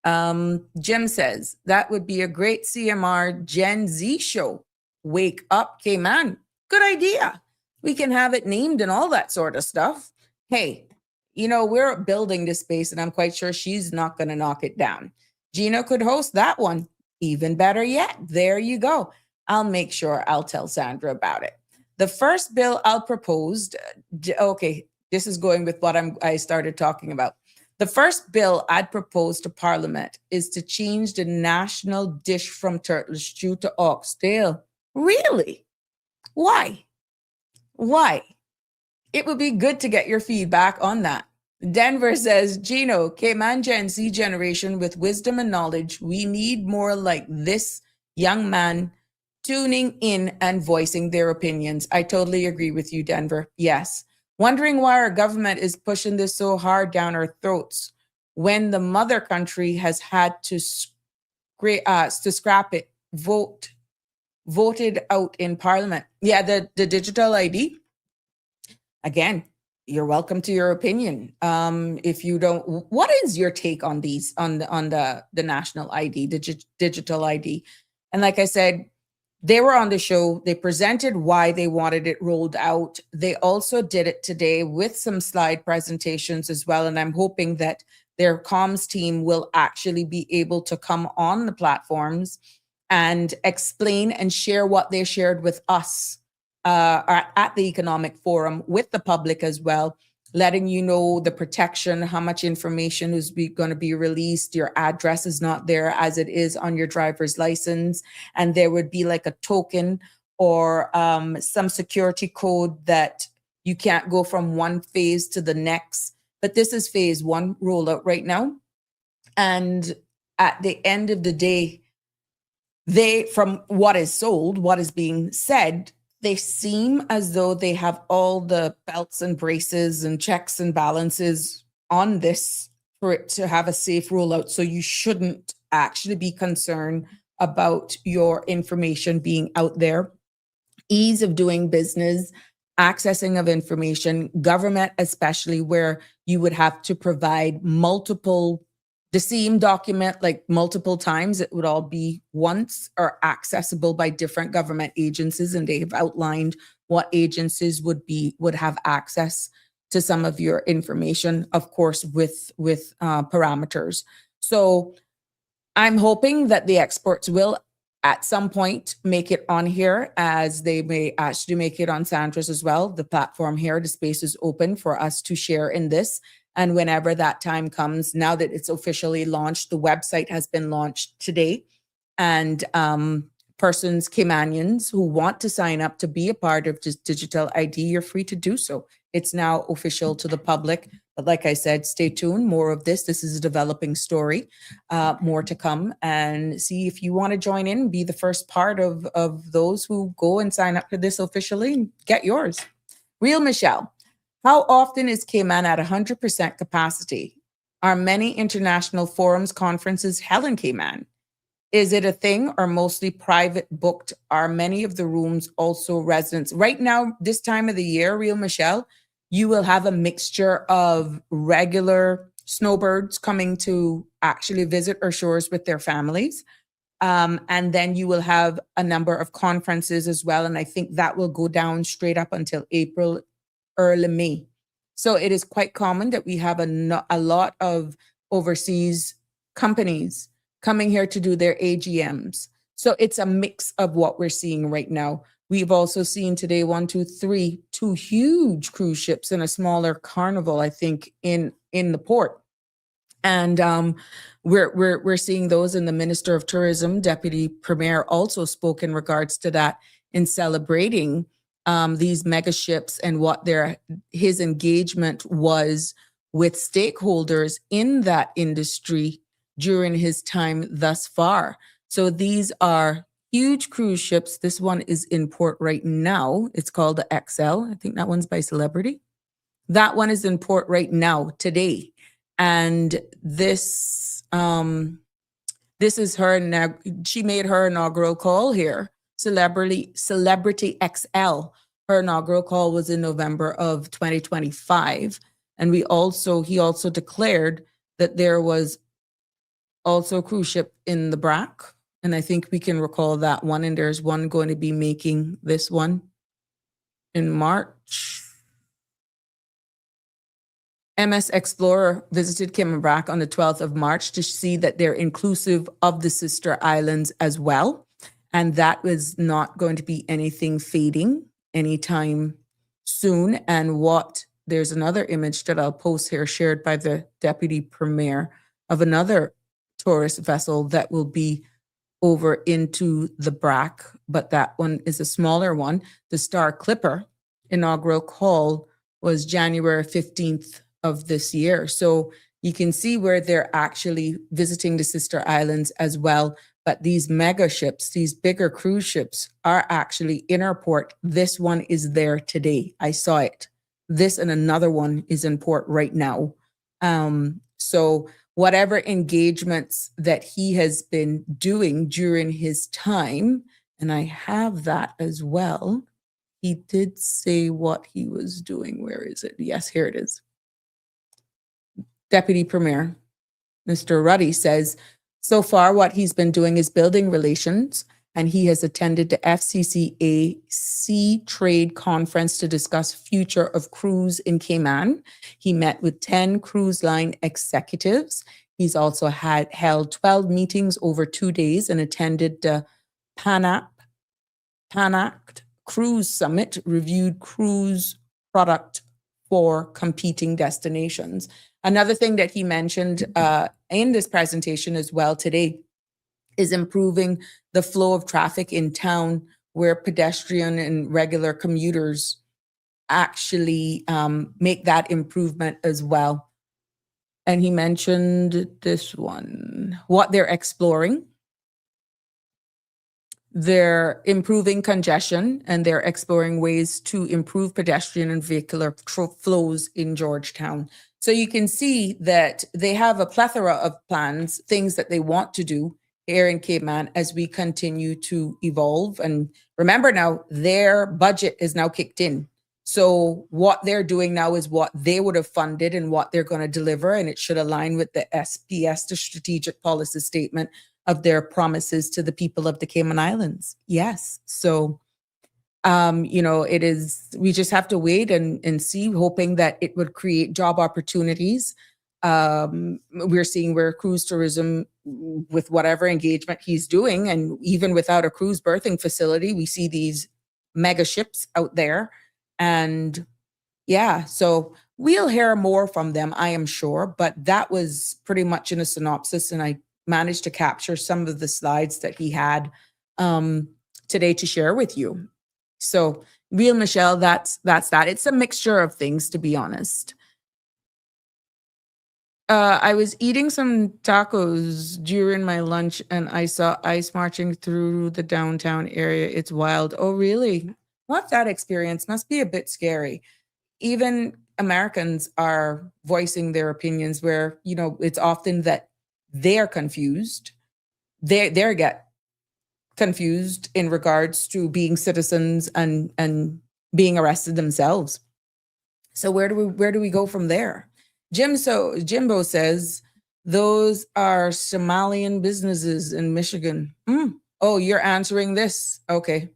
Jim says, that would be a great CMR Gen Z show. Wake up, Cayman. Good idea. We can have it named and all that sort of stuff. Hey, we're building this space and I'm quite sure she's not going to knock it down. Gina could host that one. Even better yet. There you go. I'll make sure I'll tell Sandra about it. The first bill I'll propose. Okay, this is going with what I started talking about. The first bill I'd propose to Parliament is to change the national dish from turtle stew to oxtail. Really? Why? It would be good to get your feedback on that. Denver says, Gino, Cayman Gen Z generation with wisdom and knowledge, we need more like this young man tuning in and voicing their opinions. I totally agree with you, Denver. Yes. Wondering why our government is pushing this so hard down our throats when the mother country has had to scrap it, voted out in Parliament. Yeah, the digital ID. Again, you're welcome to your opinion. If you don't, what is your take on these, on the national ID, digital ID? And like I said, they were on the show. They presented why they wanted it rolled out. They also did it today with some slide presentations as well. And I'm hoping that their comms team will actually be able to come on the platforms and explain and share what they shared with us at the Economic Forum with the public as well, letting you know the protection, how much information is going to be released. Your address is not there as it is on your driver's license. And there would be like a token or some security code that you can't go from one phase to the next. But this is phase one rollout right now. And at the end of the day, from what is sold, what is being said, they seem as though they have all the belts and braces and checks and balances on this for it to have a safe rollout. So you shouldn't actually be concerned about your information being out there. Ease of doing business, accessing of information, government especially, where you would have to provide multiple the same document like multiple times. It would all be once or accessible by different government agencies, and they have outlined what agencies would have access to some of your information, of course, with parameters. So I'm hoping that the experts will at some point make it on here, as they may actually make it on Sandra's as well. The platform here, the space is open for us to share in this. And whenever that time comes, now that it's officially launched, the website has been launched today. And persons, Caymanians who want to sign up to be a part of this digital ID, you're free to do so. It's now official to the public. But like I said, stay tuned. More of this. This is a developing story. More to come. And see if you want to join in, be the first part of those who go and sign up for this officially, get yours. Real Michelle, how often is Cayman at 100% capacity? Are many international forums, conferences held in Cayman? Is it a thing or mostly private booked? Are many of the rooms also residents? Right now, this time of the year, Real Michelle, you will have a mixture of regular snowbirds coming to actually visit our shores with their families. And then you will have a number of conferences as well. And I think that will go down straight up until April, early May. So it is quite common that we have a lot of overseas companies coming here to do their AGMs. So it's a mix of what we're seeing right now. We've also seen today, 2 huge cruise ships and a smaller carnival, I think, in the port. And we're seeing those, and the Minister of Tourism, Deputy Premier, also spoke in regards to that in celebrating these mega ships and what his engagement was with stakeholders in that industry during his time thus far. So these are huge cruise ships. This one is in port right now. It's called the XL. I think that one's by Celebrity. That one is in port right now, today. And this is her, she made her inaugural call here, Celebrity XL. Her inaugural call was in November of 2025. And he also declared that there was also a cruise ship in the BRAC. And I think we can recall that one. And there's one going to be making this one in March. MS Explorer visited Cayman BRAC on the 12th of March to see that they're inclusive of the sister islands as well. And that was not going to be anything fading anytime soon. And there's another image that I'll post here, shared by the Deputy Premier, of another tourist vessel that will be over into the BRAC, but that one is a smaller one. The Star Clipper inaugural call was January 15th of this year. So you can see where they're actually visiting the sister islands as well. But these mega ships, these bigger cruise ships, are actually in our port. This one is there today. I saw it. This and another one is in port right now. So whatever engagements that he has been doing during his time, and I have that as well. He did say what he was doing. Where is it? Yes, here it is. Deputy Premier, Mr. Ruddy, says, so far what he's been doing is building relations, and he has attended the FCCA Sea Trade Conference to discuss future of cruise in Cayman. He met with 10 cruise line executives. He's also held 12 meetings over 2 days and attended the Panact Cruise Summit, reviewed cruise product for competing destinations. Another thing that he mentioned in this presentation as well today is improving the flow of traffic in town, where pedestrian and regular commuters actually make that improvement as well. And he mentioned this one, what they're exploring. They're improving congestion, and they're exploring ways to improve pedestrian and vehicular flows in Georgetown. So you can see that they have a plethora of plans, things that they want to do here in Cayman as we continue to evolve. And remember now, their budget is now kicked in. So what they're doing now is what they would have funded and what they're going to deliver, and it should align with the SPS, the strategic policy statement of their promises to the people of the Cayman Islands. Yes. So it is, we just have to wait and see, hoping that it would create job opportunities. We're seeing where cruise tourism, with whatever engagement he's doing, and even without a cruise berthing facility, we see these mega ships out there. And yeah, so we'll hear more from them, I am sure. But that was pretty much in a synopsis, and I managed to capture some of the slides that he had today to share with you. So, Real Michelle, that's that. It's a mixture of things, to be honest. I was eating some tacos during my lunch, and I saw ice marching through the downtown area. It's wild. Oh, really? What that experience must be a bit scary. Even Americans are voicing their opinions, where it's often that they're confused. They get confused in regards to being citizens and being arrested themselves. So where do we go from there? Jimbo says those are Somalian businesses in Michigan. Oh, you're answering this. Okay.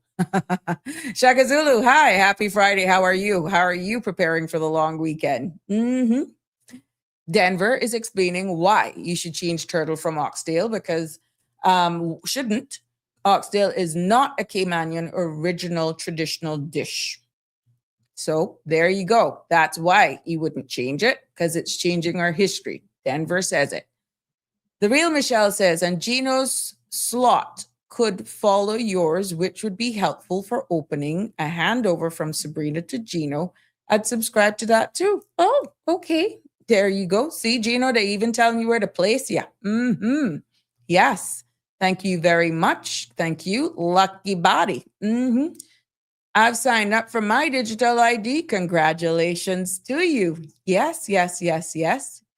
Shaka Zulu, hi, happy Friday. How are you? How are you preparing for the long weekend? Denver is explaining why you should change turtle from oxtail, because shouldn't. Oxtail is not a Caymanian original traditional dish. So there you go. That's why you wouldn't change it, because it's changing our history. Denver says it. The Real Michelle says, and Gino's slot could follow yours, which would be helpful for opening a handover from Sabrina to Gino. I'd subscribe to that too. Oh, okay. There you go. See, Gino, they even telling you where to place you. Yes. Thank you very much. Thank you. Lucky body. I've signed up for my digital ID. Congratulations to you. Yes.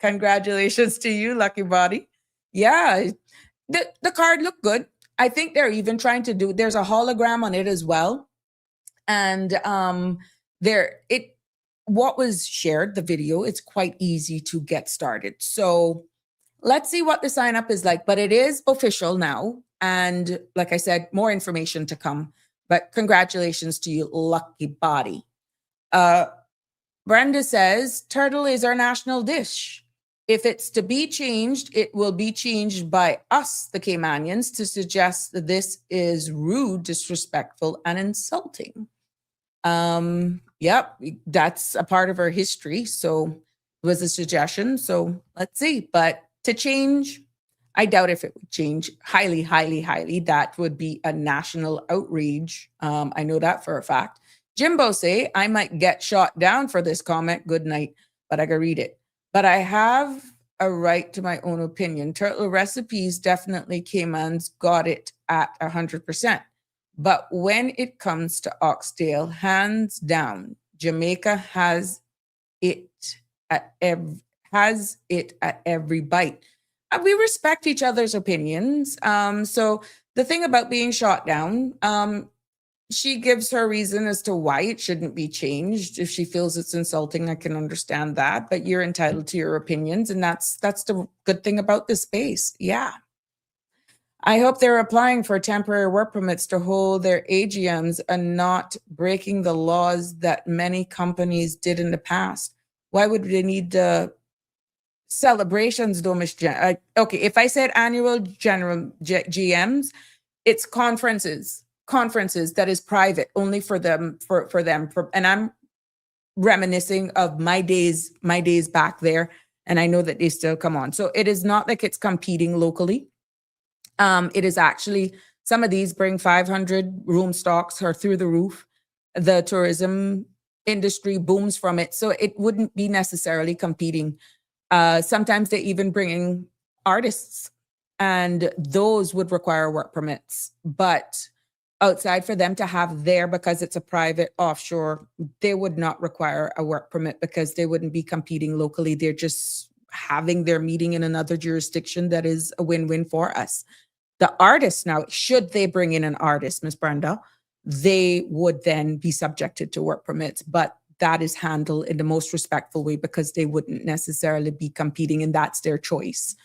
Congratulations to you, lucky body. Yeah. The card looked good. I think they're even trying to there's a hologram on it as well. And what was shared, the video, it's quite easy to get started. So let's see what the sign up is like, but it is official now. And like I said, more information to come, but congratulations to you, lucky body. Brenda says, turtle is our national dish. If it's to be changed, it will be changed by us, the Caymanians, to suggest that this is rude, disrespectful, and insulting. Yep, that's a part of our history. So it was a suggestion. So let's see. But to change, I doubt if it would change. Highly, highly, highly. That would be a national outrage. I know that for a fact. Jimbo say, I might get shot down for this comment. Good night. But I can read it. But I have a right to my own opinion. Turtle recipes, definitely Cayman's got it at 100%. But when it comes to oxtail, hands down, Jamaica has it at every bite. We respect each other's opinions. So the thing about being shot down, she gives her reason as to why it shouldn't be changed. If she feels it's insulting, I can understand that. But you're entitled to your opinions, and that's the good thing about this space. Yeah. I hope they're applying for temporary work permits to hold their AGMs and not breaking the laws that many companies did in the past. Why would they need the celebrations, though, Miss Jen? Okay, if I said annual general GMs, it's conferences that is private, only for them, for them. And I'm reminiscing of my days back there, and I know that they still come on. So it is not like it's competing locally. It is actually, some of these bring 500 room stocks are through the roof. The tourism industry booms from it. So it wouldn't be necessarily competing. Sometimes they even bring in artists, and those would require work permits. But outside, for them to have there, because it's a private offshore, they would not require a work permit, because they wouldn't be competing locally. They're just having their meeting in another jurisdiction. That is a win-win for us. The artists now, should they bring in an artist, Miss Brenda, they would then be subjected to work permits. But that is handled in the most respectful way, because they wouldn't necessarily be competing and that's their choice.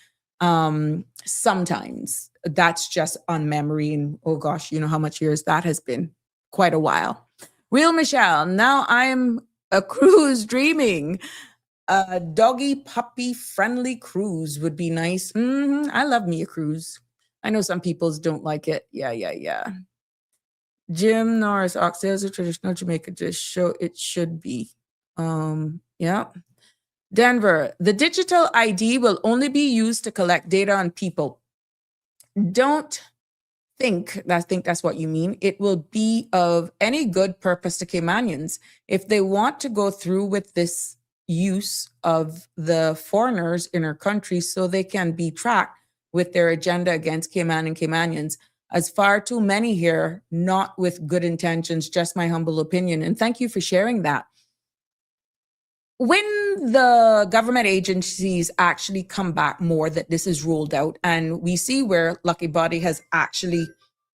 Sometimes that's just on memory, and oh gosh, you know how much years that has been, quite a while. Real Michelle, now I'm a cruise dreaming. A doggy puppy friendly cruise would be nice. I love me a cruise. I know some people's don't like it. Yeah. Jim Norris, oxtails are traditional Jamaican dish, so it should be. Yeah. Denver, the digital ID will only be used to collect data on people. Don't think that's what you mean. It will be of any good purpose to Caymanians. If they want to go through with this use of the foreigners in our country so they can be tracked with their agenda against Cayman and Caymanians, as far too many here, not with good intentions, just my humble opinion. And thank you for sharing that. When the government agencies actually come back more that this is rolled out, and we see where Lucky Body has actually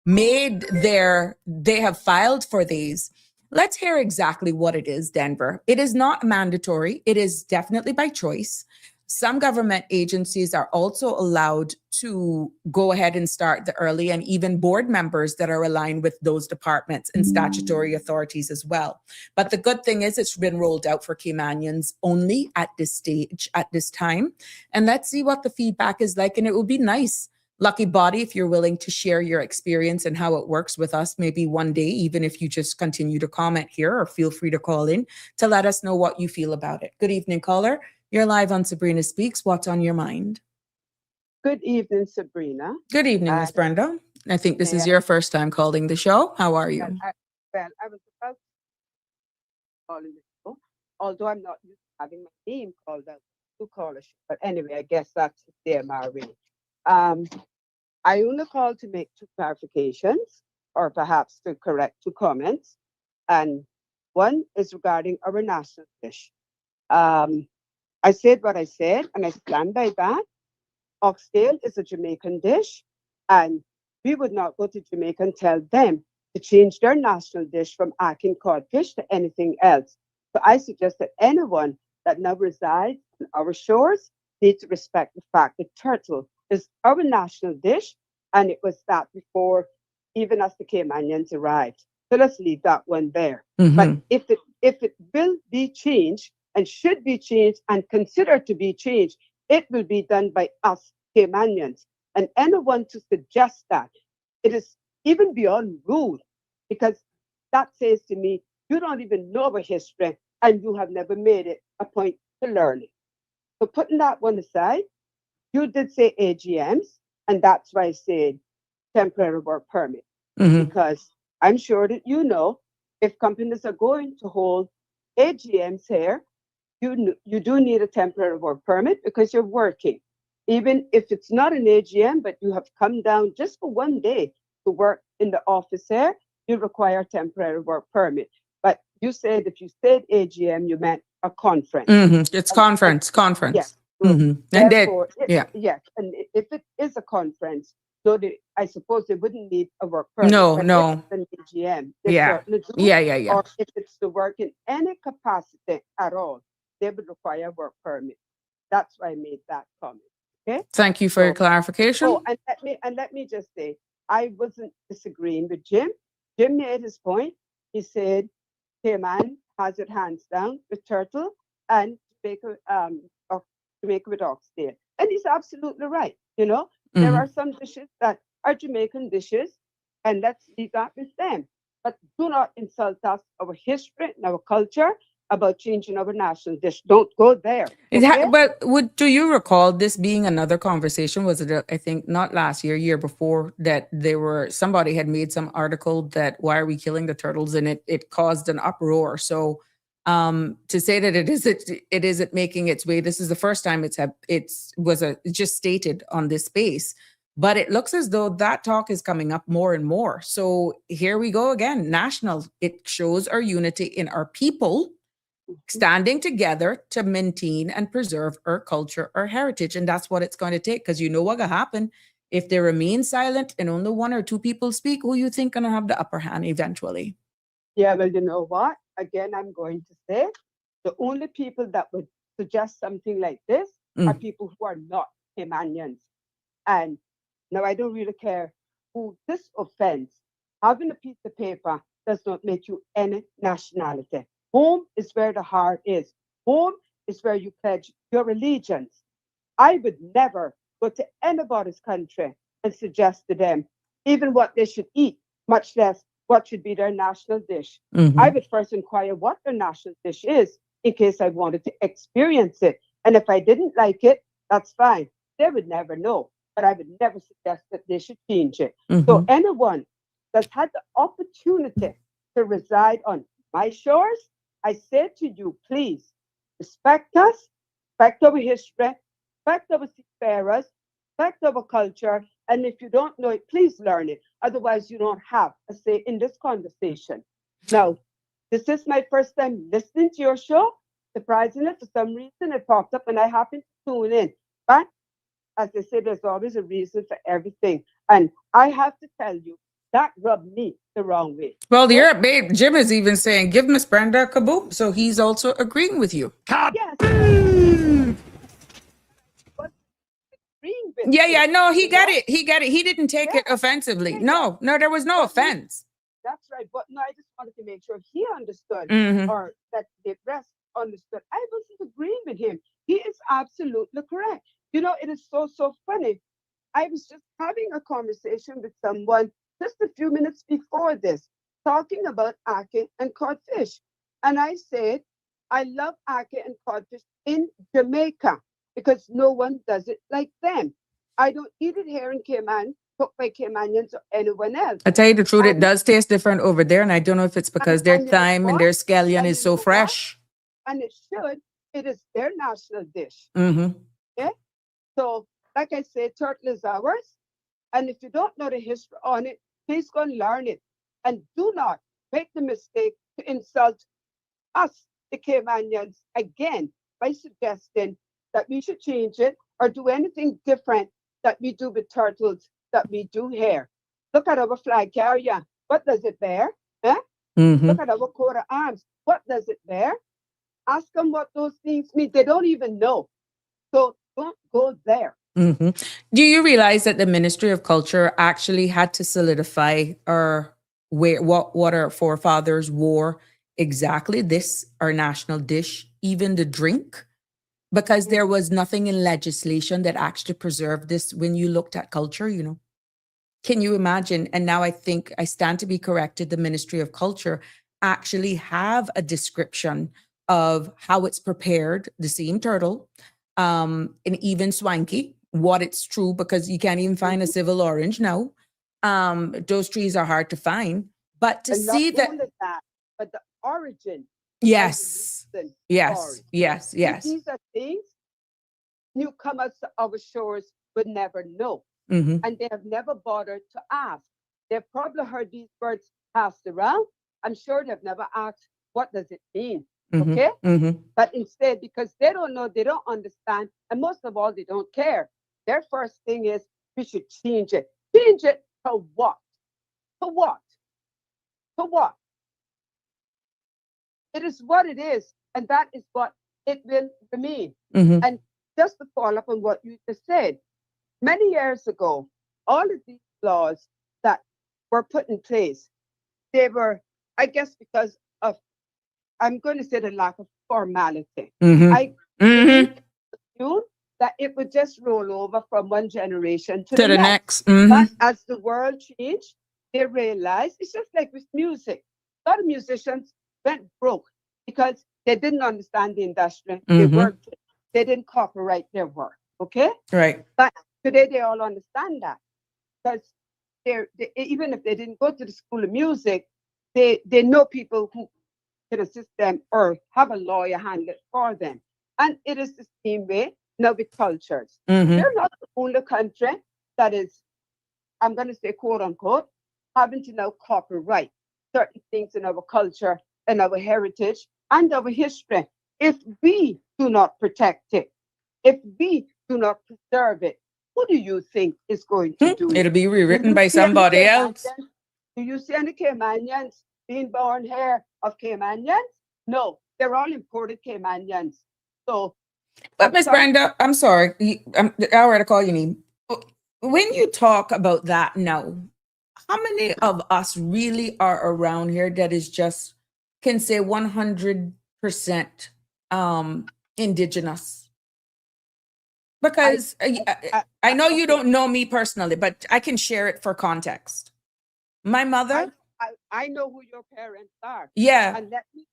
they have filed for these, let's hear exactly what it is, Denver. It is not mandatory. It is definitely by choice. Some government agencies are also allowed to go ahead and start the early, and even board members that are aligned with those departments and statutory authorities as well. But the good thing is it's been rolled out for Caymanians only at this stage, at this time. And let's see what the feedback is like. And it will be nice, Lucky Body, if you're willing to share your experience and how it works with us, maybe one day, even if you just continue to comment here, or feel free to call in to let us know what you feel about it. Good evening, caller. You're live on Sabrina Speaks. What's on your mind? Good evening, Sabrina. Good evening, Miss Brenda. I think this is your first time calling the show. How are you? I was about to call in the show, although I'm not used to having my name called out to call a show. But anyway, I guess that's the MRA. I only called to make 2 clarifications, or perhaps to correct 2 comments. And one is regarding our national dish. I said what I said, and I stand by that. Oxtail is a Jamaican dish, and we would not go to Jamaica and tell them to change their national dish from Akin codfish to anything else. So I suggest that anyone that now resides on our shores needs to respect the fact that turtle is our national dish, and it was that before even as the Caymanians arrived. So let's leave that one there. But if it will be changed, and should be changed and considered to be changed, it will be done by us Caymanians. And anyone to suggest that, it is even beyond rude, because that says to me, you don't even know our history and you have never made it a point to learn it. So putting that one aside, you did say AGMs, and that's why I said temporary work permit, because I'm sure that you know, if companies are going to hold AGMs here, you do need a temporary work permit because you're working. Even if it's not an AGM, but you have come down just for one day to work in the office here, you require a temporary work permit. But you said if you said AGM, you meant a conference. It's conference. Yes. And Therefore, yeah. Yes. And if it is a conference, so I suppose they wouldn't need a work permit. No. If it's an AGM, they certainly do. Yeah. Or if it's to work in any capacity at all, they would require a work permit. That's why I made that comment. Okay. Thank you for your clarification. Oh, and let me just say, I wasn't disagreeing with Jim. Jim made his point. He said, Cayman has it hands down with turtle and Jamaica with oxtail. And he's absolutely right. You know, there are some dishes that are Jamaican dishes, and let's leave that with them. But do not insult us, our history and our culture, about changing our national dish. Don't go there. Okay? But do you recall this being another conversation? Was it, I think, not last year before, that somebody had made some article that why are we killing the turtles, and it caused an uproar. So to say that it isn't making its way, this is the first time it's just stated on this space. But it looks as though that talk is coming up more and more. So here we go again, national. It shows our unity in our people standing together to maintain and preserve our culture, our heritage. And that's what it's going to take, because you know what will happen if they remain silent and only 1 or 2 people speak. Who you think going to have the upper hand eventually? Yeah, well, you know what? again, I'm going to say, the only people that would suggest something like this are people who are not Caymanians. And now I don't really care who this offends. Having a piece of paper does not make you any nationality. Home is where the heart is. Home is where you pledge your allegiance. I would never go to anybody's country and suggest to them even what they should eat, much less what should be their national dish. I would first inquire what their national dish is in case I wanted to experience it. And if I didn't like it, that's fine. They would never know, but I would never suggest that they should change it. So anyone that's had the opportunity to reside on my shores, I say to you, please respect us, respect our history, respect our seafarers, respect our culture. And if you don't know it, please learn it. Otherwise, you don't have a say in this conversation. Now, this is my first time listening to your show. Surprisingly, for some reason, it popped up and I happened to tune in. But as I said, there's always a reason for everything. And I have to tell you, that rubbed me the wrong way. Well, your babe, Jim is even saying, give Miss Brenda a kaboom. So he's also agreeing with you. Yes. Yeah, no, he got it. He got it. He didn't take it offensively. No, there was no offense. That's right. But no, I just wanted to make sure he understood or that the rest understood. I wasn't agreeing with him. He is absolutely correct. You know, it is so funny. I was just having a conversation with someone just a few minutes before this, talking about ackee and codfish. And I said, I love ackee and codfish in Jamaica because no one does it like them. I don't eat it here in Cayman, cooked by Caymanians or anyone else. I tell you the truth, it does taste different over there. And I don't know if it's because their thyme and their scallion is so fresh. And it should. It is their national dish. Mm-hmm. So, like I said, turtle is ours. And if you don't know the history on it, please go and learn it. And do not make the mistake to insult us, the Caymanians, again, by suggesting that we should change it or do anything different that we do with turtles that we do here. Look at our flag carrier. What does it bear? Look at our coat of arms. What does it bear? Ask them what those things mean. They don't even know. So don't go there. Do you realize that the Ministry of Culture actually had to solidify what our forefathers wore exactly? This, our national dish, even the drink? Because there was nothing in legislation that actually preserved this when you looked at culture, you know. Can you imagine? And now I think I stand to be corrected. The Ministry of Culture actually have a description of how it's prepared, the same turtle, and even swanky, what it's true, because you can't even find a civil orange now. Those trees are hard to find. But to And see not only that, but the origin. yes, Story. yes. These are things newcomers to our shores would never know. And they have never bothered to ask. They've probably heard these words passed around. I'm sure they've never asked, what does it mean? Okay? But instead, because they don't know, they don't understand, and most of all, they don't care. Their first thing is, we should change it. Change it to what? To what? To what? It is what it is, and that is what it will remain. And just to follow up on what you just said, many years ago, all of these laws that were put in place, they were, I guess, because of, I'm going to say, the lack of formality. I assume that it would just roll over from one generation to the next. But as the world changed, they realized it's just like with music. A lot of musicians went broke because they didn't understand the industry. They worked, they didn't copyright their work. Okay? Right. But today they all understand that. Because they even if they didn't go to the school of music, they know people who can assist them or have a lawyer handle it for them. And it is the same way now with cultures. They're not the only country that is, I'm going to say, quote unquote, having to now copyright certain things in our culture and our heritage and our history. If we do not protect it, if we do not preserve it, who do you think is going to do it? It'll be rewritten by somebody else. Do you see any Caymanians being born here of Caymanians? No, they're all imported Caymanians. So, But Miss Brenda, I'm sorry. I'm already call your name. When you talk about that now, how many of us really are around here that is just can say 100% indigenous? Because I know you don't know me personally, but I can share it for context. My mother, I know who your parents are. yeah, And let me,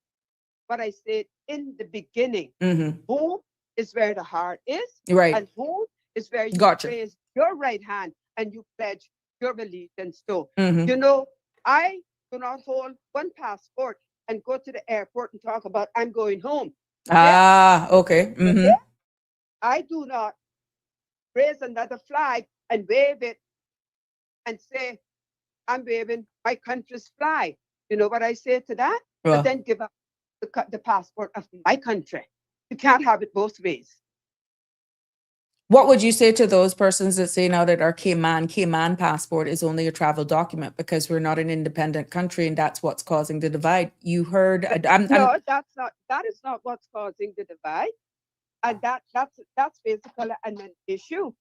what I said in the beginning, mhm, home is where the heart is, right, and home is where you gotcha. raise your right hand and you pledge your allegiance to. Mhm. You know, I do not hold one passport and go to the airport and talk about I'm going home. Ah, okay. Okay? Mhm. I do not raise another flag and wave it and say, I'm waving my country's flag. You know what I say to that? But Well, then give up the passport of my country. You can't have it both ways. what would you say to those persons that say now that our Cayman passport is only a travel document because we're not an independent country and that's what's causing the divide? You heard, No, that is not what's causing the divide. And that's basically an issue.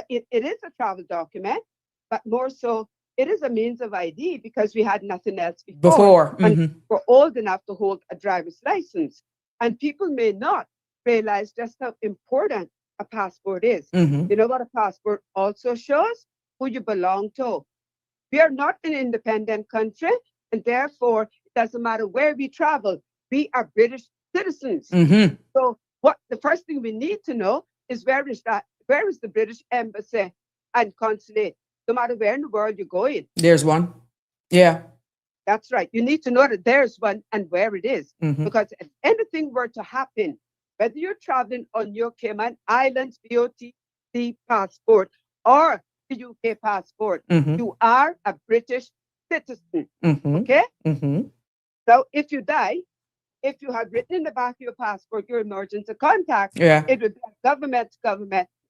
It is a travel document, but more so, it is a means of ID because we had nothing else before. And mhm. we're old enough to hold a driver's license. And people may not realize just how important a passport is. Mhm. You know what a passport also shows? Who you belong to. We are not an independent country, and therefore, it doesn't matter where we travel, we are British citizens. Mhm. So what the first thing we need to know is where is the British embassy and consulate, no matter where in the world you're going. There's one. Yeah. That's right. You need to know that there's one and where it is. Mhm. Because if anything were to happen, whether you're traveling on your Cayman Islands VOTC passport or the UK passport, Mhm. you are a British citizen. Mhm. Okay? Mhm. So if you die, if you have written in the back of your passport your emergency contact, Yeah. it would be a government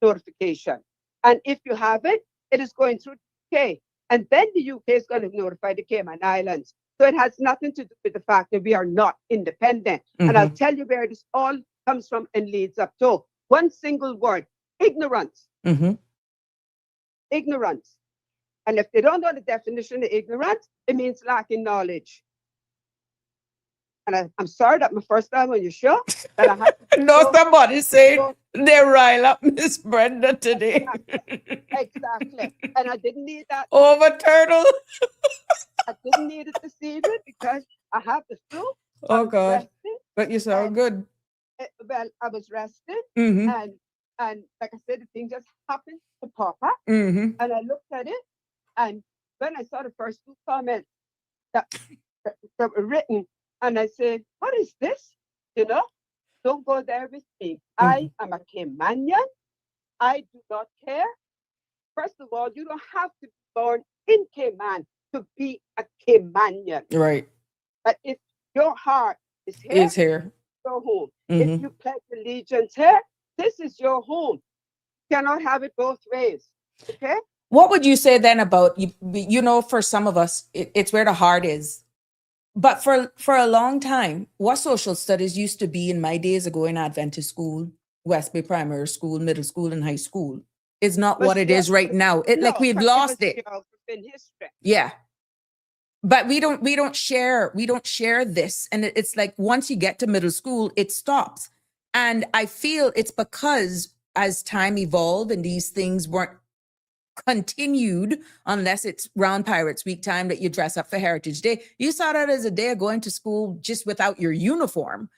notification. And if you haven't, it is going through the UK. And then the UK is going to notify the Cayman Islands. So it has nothing to do with the fact that we are not independent. And I'll Mhm. tell you where this all comes from and leads up to. One single word, ignorance. Mhm. Ignorance. And if they don't know the definition of ignorance, it means lacking knowledge. And I'm sorry that my first time on your show, that I had to No, go. somebody said So, they rile up Miss Brenda today. exactly. And I didn't need that. Over turtle. I didn't need it this evening because I have the flu. I Oh was God. resting. But you sound And good. well, I was resting, Mm-hmm. and like I said, the thing just happened to pop up, Mm-hmm. and I looked at it, and when I saw the first two comments that, that were written, and I said, "What is this?" You know, don't go there with me. I am a Caymanian. I do not care. First of all, you don't have to be born in Cayman to be a Caymanian. Right. But if your heart is here, Is here. your home. Mhm. If you pledge allegiance here, this is your home. You cannot have it both ways. Okay? What would you say then about you know, for some of us, it's where the heart is. But for a long time, what social studies used to be in my days ago in Adventist school, West Bay Primary School, middle school, and high school is not Was what it is right now. It like we've because lost was it. geography and history. Yeah. But we don't share this. And it's like once you get to middle school, it stops. And I feel it's because as time evolved and these things weren't continued unless it's round Pirates Week time that you dress up for Heritage Day. You saw that as a day of going to school just without your uniform.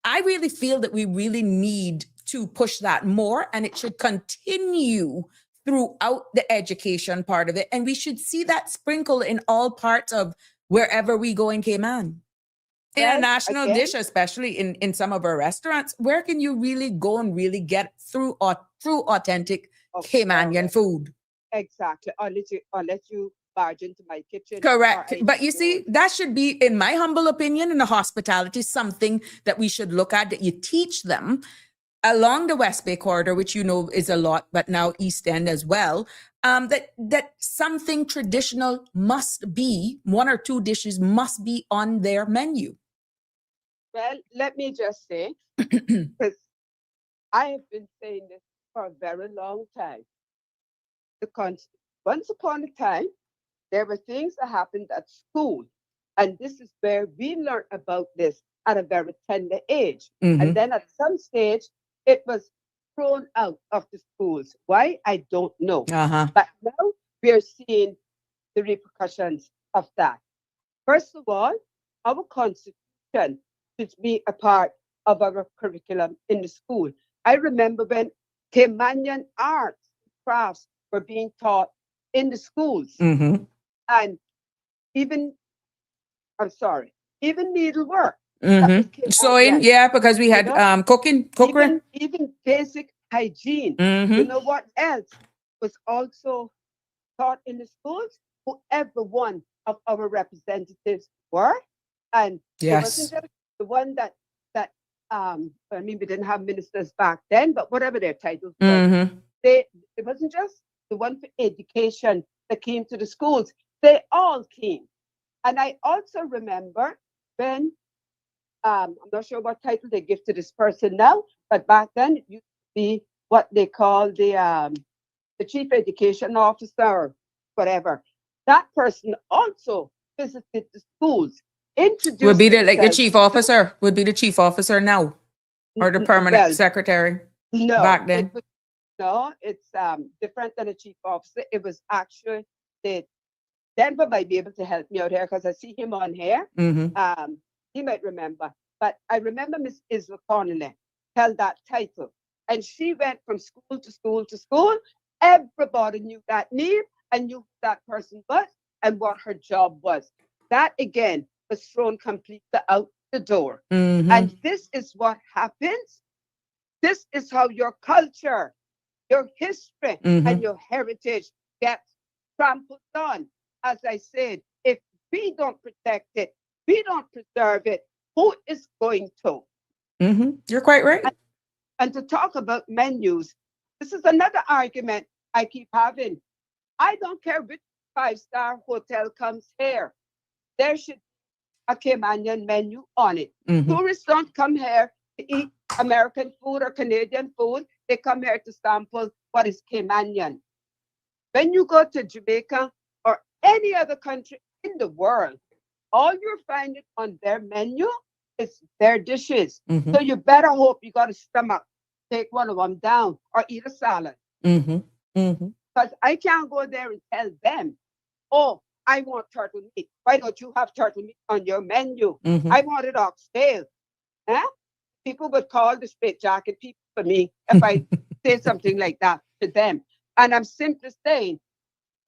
I really feel that we really need to push that more, and it should continue throughout the education part of it. And we should see that sprinkle in all parts of wherever we go in Cayman. Well, International again, dish, especially in some of our restaurants, where can you really go and really get through authentic Caymanian correct. food? Exactly. Unless you barge into my kitchen. Correct. But you see, that should be, in my humble opinion, in the hospitality, something that we should look at, that you teach them along the West Bay corridor, which you know is a lot, but now East End as well. that something traditional must be, one or two dishes must be on their menu? Well, let me just say, because I have been saying this for a very long time. Once upon a time, there were things that happened at school. And this is where we learned about this at a very tender age. Mhm. And then at some stage, it was thrown out of the schools. Why? I don't know. Uh-huh. But now we're seeing the repercussions of that. First of all, our constitution should be a part of our curriculum in the school. I remember when Caymanian arts, crafts were being taught in the schools. Mm-hmm. And even, I'm sorry, even needlework. Mm-hmm. Sewing, yeah, because we had cookery. Even basic hygiene. Mm-hmm. You know what else was also taught in the schools? Whoever one of our representatives were. And it wasn't Yes. just the one that I mean, we didn't have ministers back then, but whatever their titles were, Mm-hmm. it wasn't just the one for education that came to the schools. They all came. And I also remember when, I'm not sure what title they give to this person now, but back then it used to be what they call the chief education officer or whatever. That person also visited the schools, introduced Would be the themselves. chief officer. Would be the chief officer now, or the permanent Well, secretary. no, back then? it's different than a chief officer. It was actually the Denver might be able to help me out here because I see him on here. Mm-hmm. He might remember. But I remember Miss Isla Connolly held that title. And she went from school to school to school. Everybody knew that name and knew who that person was and what her job was. That again was thrown completely out the door. Mm-hmm. And this is what happens. This is how your culture, your history, Mm-hmm. and your heritage gets trampled on. As I said, if we don't protect it, we don't preserve it, who is going to? Mm-hmm. You're quite right. And to talk about menus, this is another argument I keep having. I don't care which five-star hotel comes here. There should be a Caymanian menu on it. Mm-hmm. Tourists don't come here to eat American food or Canadian food. They come here to sample what is Caymanian. When you go to Jamaica or any other country in the world, all you're finding on their menu is their dishes. Mm-hmm. So you better hope you got a stomach, take one of them down or eat a salad. Mm-hmm. Mm-hmm. Because I can't go there and tell them, oh, I want turtle meat. Why don't you have turtle meat on your menu? Mm-hmm. I want it oxtail. Huh? People would call the straight jacket people for me if I say something like that to them. And I'm simply saying,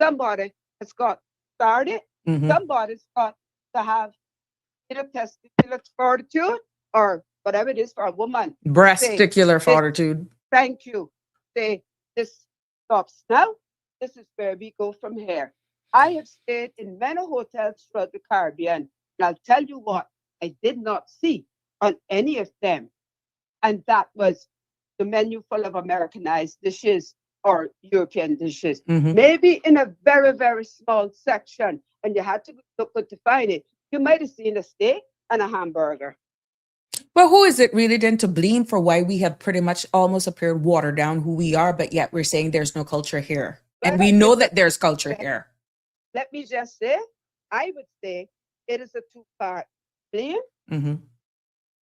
somebody has got started. Mm-hmm. Somebody's got to have either testicular fortitude or whatever it is for a woman. Breasticular fortitude. Thank you. Say, this stops now. This is where we go from here. I have stayed in many hotels throughout the Caribbean. And I'll tell you what, I did not see on any of them. And that was the menu full of Americanized dishes or European dishes. Mm-hmm. Maybe in a very, very small section, and you had to look good to find it. You might have seen a steak and a hamburger. Well, who is it really then to blame for why we have pretty much almost appeared watered down who we are, but yet we're saying there's no culture here? Well, and we know that there's culture here. Let me just say, I would say it is a two-part blame. Mm-hmm.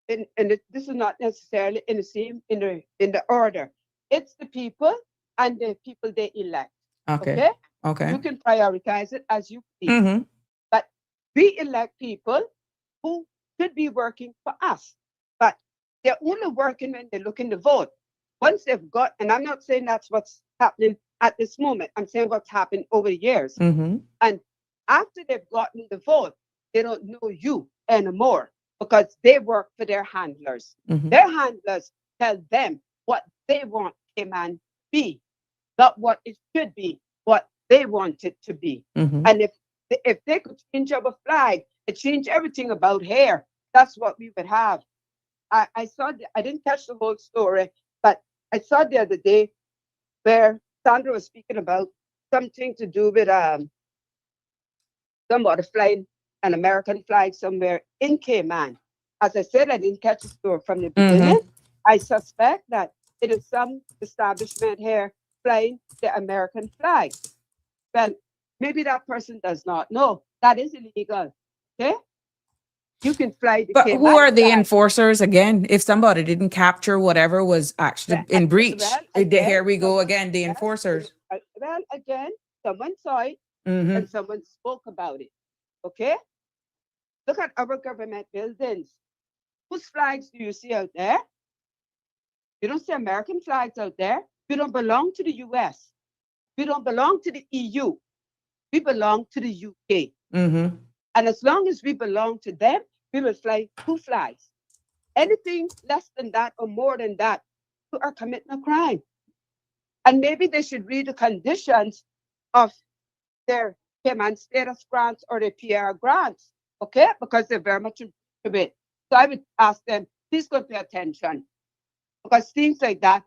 And this is not necessarily in the same in the order. It's the people and the people they elect. Okay. You can prioritize it as you please. Mm-hmm. But we elect people who should be working for us. But they're only working when they're looking to vote. Once they've got, and I'm not saying that's what's happening at this moment. I'm saying what's happened over the years. Mm-hmm. And after they've gotten the vote, they don't know you anymore because they work for their handlers. Mm-hmm. Their handlers tell them what they want Cayman be, not what it should be, what they want it to be. Mm-hmm. And if they could change our flag and change everything about here, that's what we would have. I saw, I didn't catch the whole story, but I saw the other day where Sandra was speaking about something to do with somebody flying an American flag somewhere in Cayman. As I said, I didn't catch the story from the beginning. I suspect that it is some establishment here flying the American flag. Well, maybe that person does not know. That is illegal. Okay? You can fly the But Cayman who are the flag. enforcers again? If somebody didn't capture whatever was actually in breach, Well, here we go someone- again, the well, enforcers. Well, again, someone saw it Mhm. and someone spoke about it. Okay? Look at our government buildings. Whose flags do you see out there? You don't see American flags out there. We don't belong to the US. We don't belong to the EU. We belong to the UK. Mhm. And as long as we belong to them, we will fly two flags. Anything less than that or more than that, you are committing a crime. And maybe they should read the conditions of their Cayman status grants or their PR grants, okay? Because they're very much into it. So I would ask them, please go pay attention. Because things like that,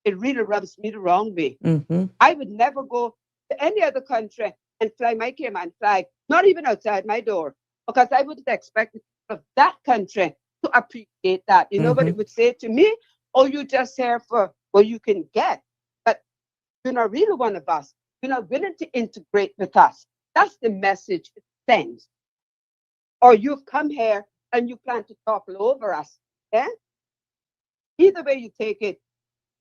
it really rubs me the wrong way. Mhm. I would never go to any other country and fly my Cayman flag, not even outside my door, because I wouldn't expect the people of that country to appreciate that. You know what it would say to me? Oh, you just here for what you can get, but you're not really one of us. You're not willing to integrate with us. That's the message it sends. Or you've come here and you plan to topple over us. Yeah? Either way you take it,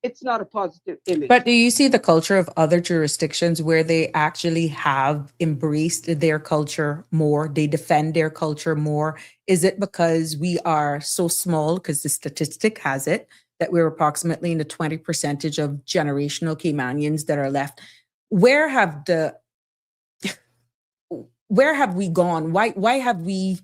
it's not a positive image. But do you see the culture of other jurisdictions where they actually have embraced their culture more? They defend their culture more. Is it because we are so small, because the statistic has it, that we're approximately in the 20% of generational Caymanians that are left? Where have we gone? Why have we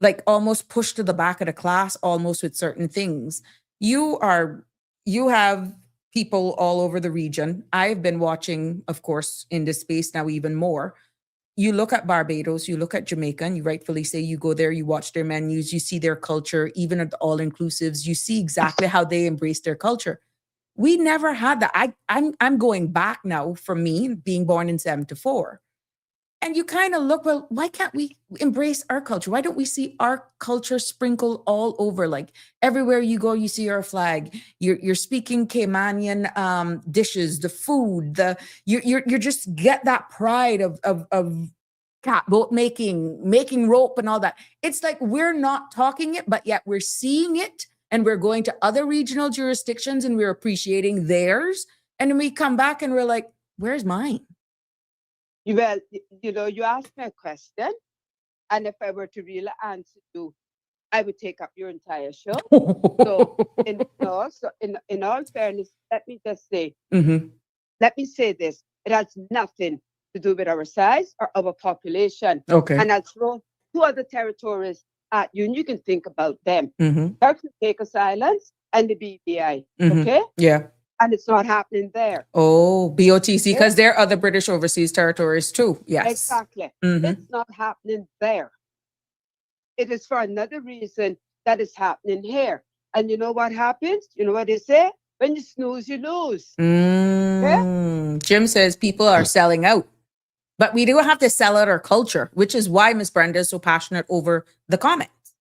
like almost pushed to the back of the class almost with certain things? You have people all over the region. I've been watching, of course, in this space now even more. You look at Barbados, you look at Jamaica, and you rightfully say you go there, you watch their menus, you see their culture, even at the all-inclusives, you see exactly how they embrace their culture. We never had that. I'm going back now from me being born in 1974. And you kind of look, well, why can't we embrace our culture? Why don't we see our culture sprinkled all over? Like everywhere you go, you see our flag. You're speaking Caymanian dishes, the food, you just get that pride of catboat making rope and all that. It's like we're not talking it, but yet we're seeing it, and we're going to other regional jurisdictions and we're appreciating theirs. And then we come back and we're like, where's mine? Well, you asked me a question, and if I were to really answer you, I would take up your entire show. So, in all fairness, let me just say, let me say this: it has nothing to do with our size or our population. Okay. And I'll throw two other territories at you, and you can think about them: Mm-hmm. Turks and Caicos Islands and the BVI. Okay, Yeah. and it's not happening there. Oh, BOTC, because there are other British overseas territories too. Yes. Exactly. Mhm. It's not happening there. It is for another reason that is happening here. And you know what happens? You know what they say? When you snooze, you lose. Jim says people are selling out. But we do have to sell out our culture, which is why Miss Brenda is so passionate over the comments.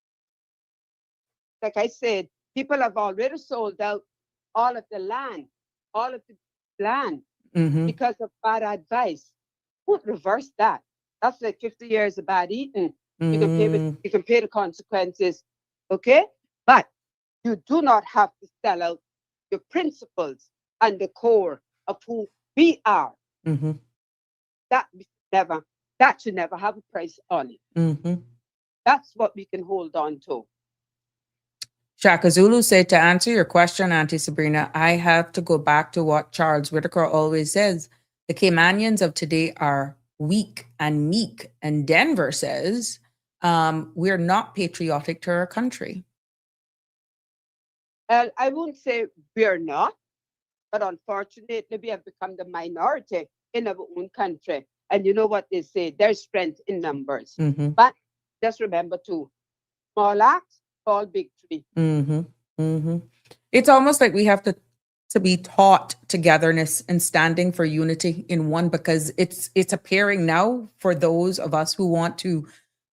Like I said, people have already sold out all of the land, because of bad advice. Won't reverse that. That's like 50 years of bad eating. You can pay the consequences, okay? But you do not have to sell out your principles and the core of who we are. That should never have a price on it. That's what we can hold on to. Shaka Zulu said, to answer your question, Auntie Sabrina, I have to go back to what Charles Whitaker always says. The Caymanians of today are weak and meek. And Denver says, we're not patriotic to our country. I won't say we're not, but unfortunately, we have become the minority in our own country. And you know what they say, there's strength in numbers. But just remember too, small acts, small victory. It's almost like we have to to be taught togetherness and standing for unity in one, because it's appearing now for those of us who want to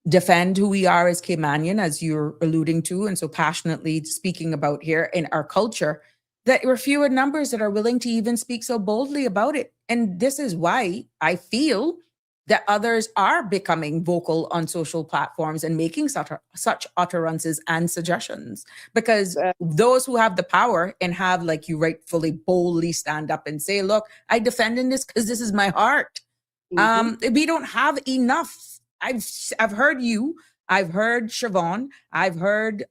defend who we are as Caymanian, as you're alluding to, and so passionately speaking about here in our culture, that we're few in numbers that are willing to even speak so boldly about it. And this is why I feel that others are becoming vocal on social platforms and making such utterances and suggestions, because Uh, those who have the power and have, like you rightfully boldly stand up and say, look, I defend in this because this is my heart. We don't have enough. I've heard you, I've heard Siobhan, I've heard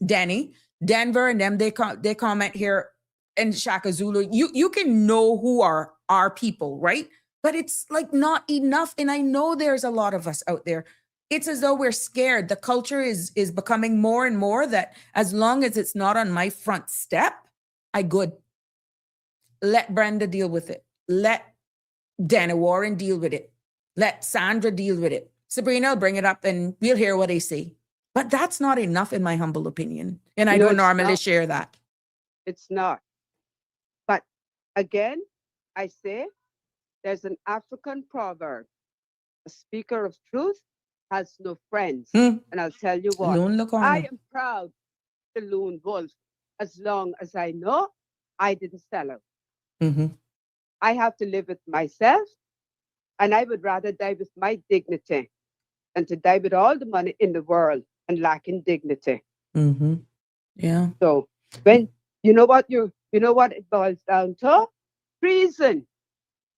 Danny, Denver, and them. They comment here, and Shaka Zulu. You can know who are our people, right? But it's like not enough. And I know there's a lot of us out there. It's as though we're scared. The culture is becoming more and more that as long as it's not on my front step, I good. Let Brenda deal with it. Let Dana Warren deal with it. Let Sandra deal with it. Sabrina will bring it up and we'll hear what they say. But that's not enough, in my humble opinion. And I No, don't it's normally not. share that. It's not. But again, I say there's an African proverb: a speaker of truth has no friends. Hmm. And I'll tell you what, Lone look on I it. am proud the lone wolf as long as I know I didn't sell out. Mm-hmm. I have to live with myself, and I would rather die with my dignity than to die with all the money in the world and lacking dignity. Mm-hmm. Yeah. So when you know what it boils down to? Treason.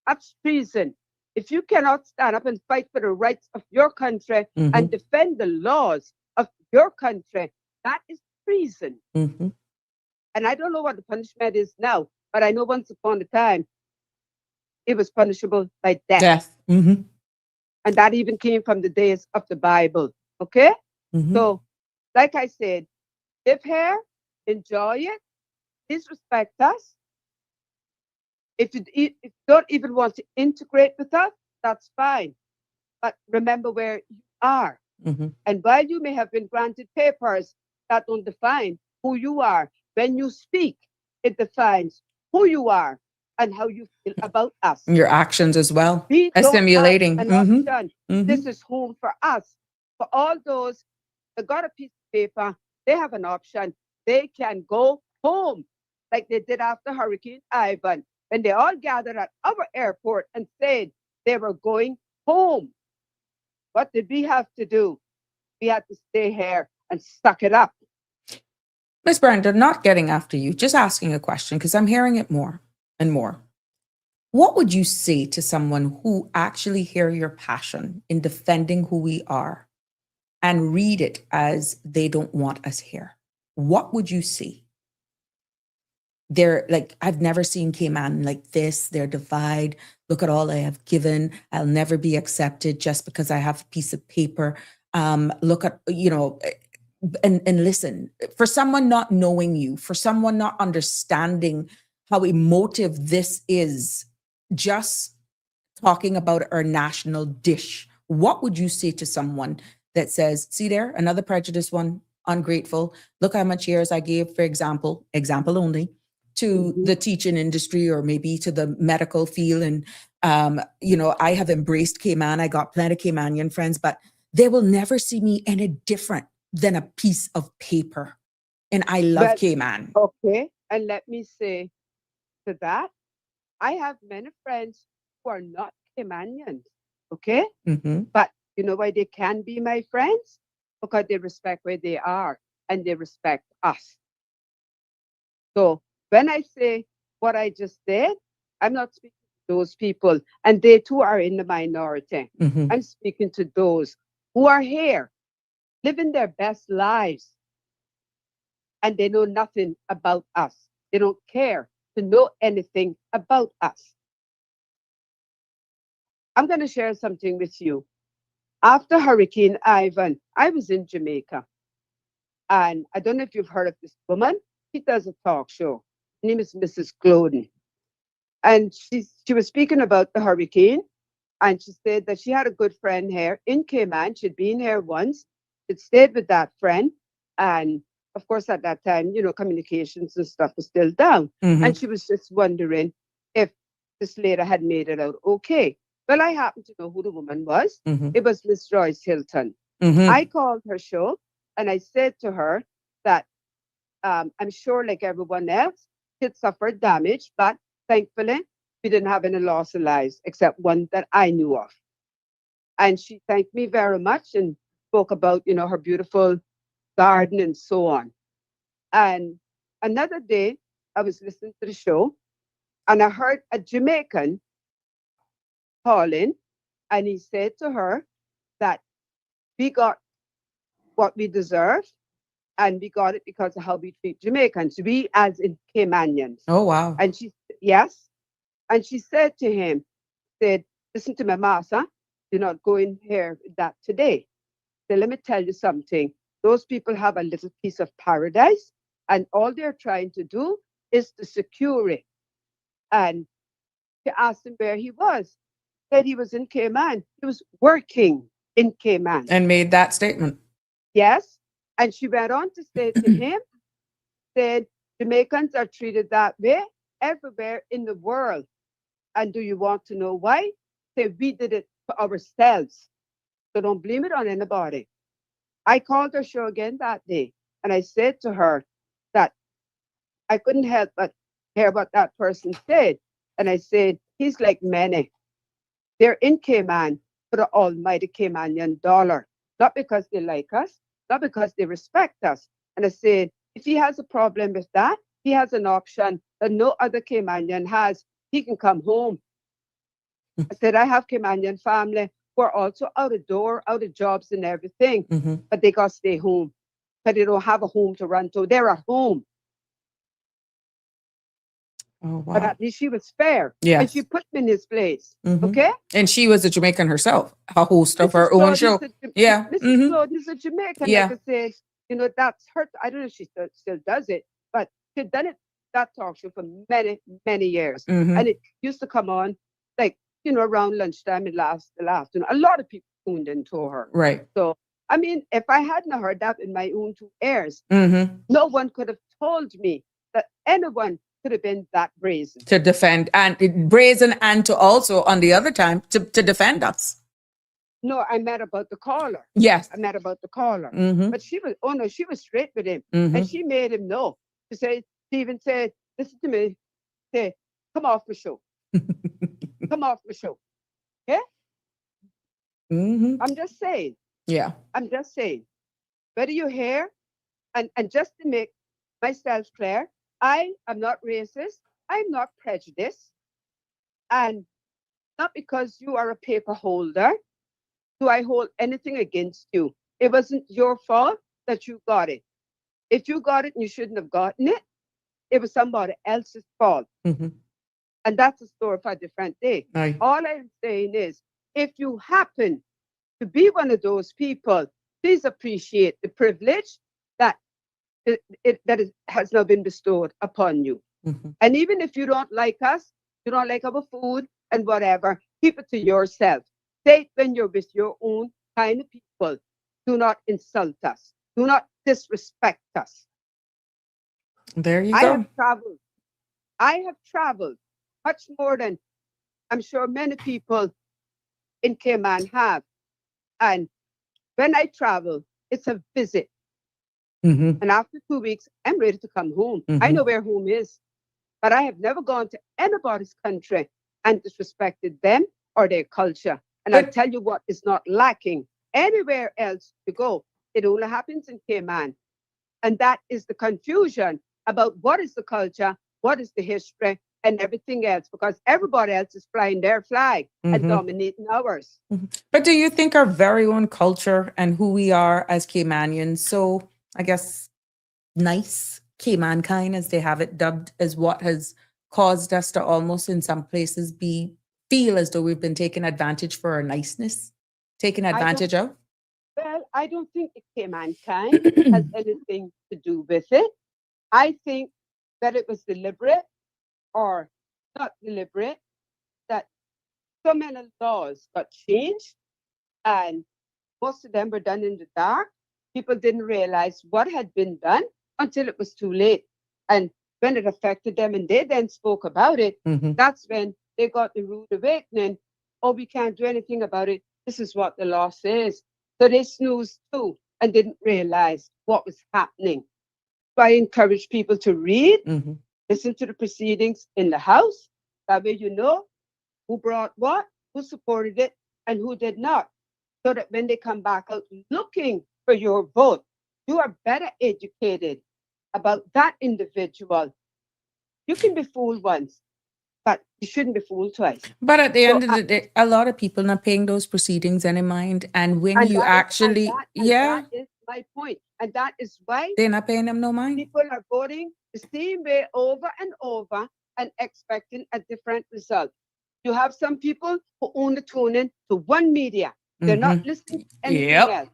That's treason. If you cannot stand up and fight for the rights of your country Mm-hmm. and defend the laws of your country, that is treason. Mm-hmm. And I don't know what the punishment is now, but I know once upon a time it was punishable by death. Death. Mm-hmm. And that even came from the days of the Bible. Okay? Mm-hmm. So, like I said, live here, enjoy it, please respect us. If you don't even want to integrate with us, that's fine. But remember where you are. Mm-hmm. And while you may have been granted papers that don't define who you are, when you speak, it defines who you are and how you feel about us. Your actions as well. We don't have Assimilating. an Mm-hmm. option. Mm-hmm. This is home for us. For all those that got a piece of paper, they have an option. They can go home like they did after Hurricane Ivan, when they all gathered at our airport and said they were going home. What did we have to do? We had to stay here and suck it up. Miss Brenda, not getting after you, just asking a question because I'm hearing it more and more. What would you say to someone who actually hear your passion in defending who we are and read it as they don't want us here? What would you say? They're like, I've never seen Cayman like this. They're divide. Look at all I have given. I'll never be accepted just because I have a piece of paper. Look at, and listen, for someone not knowing you, for someone not understanding how emotive this is, just talking about our national dish, what would you say to someone that says, see there, another prejudice one, ungrateful. Look how much years I gave, for example only, to the teaching industry or maybe to the medical field. And, I have embraced Cayman. I got plenty of Caymanian friends, but they will never see me any different than a piece of paper. And I love Well, Cayman. okay, and let me say to that, I have many friends who are not Caymanians, okay? Mhm. But you know why they can be my friends? Because they respect where they are and they respect us. So when I say what I just said, I'm not speaking to those people, and they too are in the minority. Mhm. I'm speaking to those who are here, living their best lives, and they know nothing about us. They don't care to know anything about us. I'm going to share something with you. After Hurricane Ivan, I was in Jamaica. And I don't know if you've heard of this woman. She does a talk show. Her name is Mrs. Glowden. And she was speaking about the hurricane. And she said that she had a good friend here in Cayman. She'd been here once. She'd stayed with that friend. And of course, at that time, communications and stuff was still down. Mhm. And she was just wondering if this lady had made it out okay. Well, I happen to know who the woman was. Mhm. It was Miss Joyce Hilton. Mhm. I called her show and I said to her that I'm sure, like everyone else, she'd suffered damage, but thankfully, we didn't have any loss of lives except one that I knew of. And she thanked me very much and spoke about, her beautiful garden and so on. And another day, I was listening to the show and I heard a Jamaican calling, and he said to her that we got what we deserve, and we got it because of how we treat Jamaicans, we as in Caymanians. Oh wow. And yes, and she said to him, said, listen to my master, you're not going here with that today. So let me tell you something. Those people have a little piece of paradise, and all they're trying to do is to secure it. And she asked him where he was. Said he was in Cayman. He was working in Cayman. And made that statement. Yes. And she went on to say to him, said, Jamaicans are treated that way everywhere in the world. And do you want to know why? Say, we did it for ourselves. So don't blame it on anybody. I called her show again that day, and I said to her that I couldn't help but hear what that person said. And I said, he's like many. They're in Cayman for the almighty Caymanian dollar, not because they like us, not because they respect us. And I said, if he has a problem with that, he has an option that no other Caymanian has. He can come home. I said, I have Caymanian family who are also out of door, out of jobs and everything, Mhm. but they got to stay home because they don't have a home to run to. They're at home. Oh But wow. at least she was fair. Yes. And she put me in his place. Mhm. Okay? And she was a Jamaican herself, a host of her Mrs. own Claude show. is a, Yeah. Mrs. Mhm. Claude is a Jamaican. Yeah. Like I said, that's her. I don't know if she still does it, but she'd done it, that talk show for many, many years. Mhm. And it used to come on, like, around lunchtime and last the afternoon. A lot of people tuned into her. Right. So, I mean, if I hadn't heard that in my own 2 ears, Mhm. no one could have told me that anyone could have been that brazen. To defend and brazen, and to also on the other time to defend us. No, I met about the caller. Yes. I met about the caller. Mhm. But she was straight with him. Mhm. And she made him know. She even said, listen to me, say, come off my show. Come off my show. Yeah? Mhm. I'm just saying. Yeah. I'm just saying. Whether you hear, and just to make myself clear, I am not racist. I'm not prejudiced. And not because you are a paper holder do I hold anything against you. It wasn't your fault that you got it. If you got it and you shouldn't have gotten it, it was somebody else's fault. Mhm. And that's a story for a different day. Aye. All I'm saying is, if you happen to be one of those people, please appreciate the privilege that has now been bestowed upon you. Mhm. And even if you don't like us, you don't like our food and whatever, keep it to yourself. Say it when you're with your own kind of people. Do not insult us. Do not disrespect us. There you I go. have traveled. I have traveled much more than I'm sure many people in Cayman have. And when I travel, it's a visit. Mhm. And after 2 weeks, I'm ready to come home. I Mhm. know where home is. But I have never gone to anybody's country and disrespected them or their culture. And I'll But- tell you what is not lacking anywhere else to go. It only happens in Cayman. And that is the confusion about what is the culture, what is the history, and everything else, because everybody else is flying their flag and Mhm. dominating ours. But do you think our very own culture and who we are as Caymanians, so I guess nice Cayman kind, as they have it dubbed, is what has caused us to almost in some places feel as though we've been taken advantage for our niceness, taken advantage of? Well, I don't think the Cayman kind has anything to do with it. I think that it was deliberate or not deliberate, that so many laws got changed and most of them were done in the dark. People didn't realize what had been done until it was too late. And when it affected them and they then spoke about it, that's when they got the rude awakening. Oh, we can't do anything about it. This is what the law says. So they snoozed too and didn't realize what was happening. So I encourage people to read, listen to the proceedings in the House. That way you know who brought what, who supported it, and who did not. So that when they come back out looking for your vote, you are better educated about that individual. You can be fooled once, but you shouldn't be fooled twice. But at the So, end of the day, a lot of people not paying those proceedings any mind. And when you actually, that is my point. And that is why they're not paying them no mind. people are voting the same way over and over and expecting a different result. You have some people who only tune in to one media. They're not listening to anything else.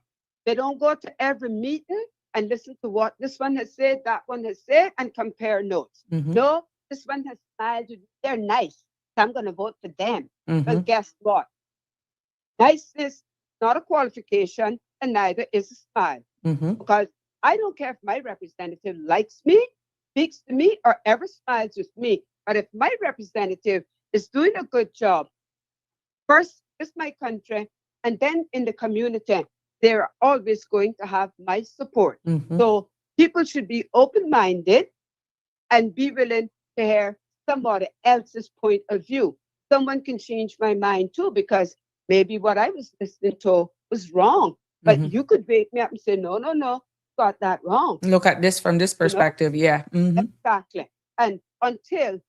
They don't go to every meeting and listen to what this one has said, that one has said, and compare notes. No, this one has smiled. They're nice. So I'm going to vote for them. Well, guess what? Niceness is not a qualification, and neither is a smile. Because I don't care if my representative likes me, speaks to me, or ever smiles with me. But if my representative is doing a good job, first, it's my country, and then in the community, they're always going to have my support. So people should be open-minded and be willing to hear somebody else's point of view. Someone can change my mind too, because maybe what I was listening to was wrong. But you could wake me up and say, no, got that wrong. Look at this from this perspective. Exactly. And until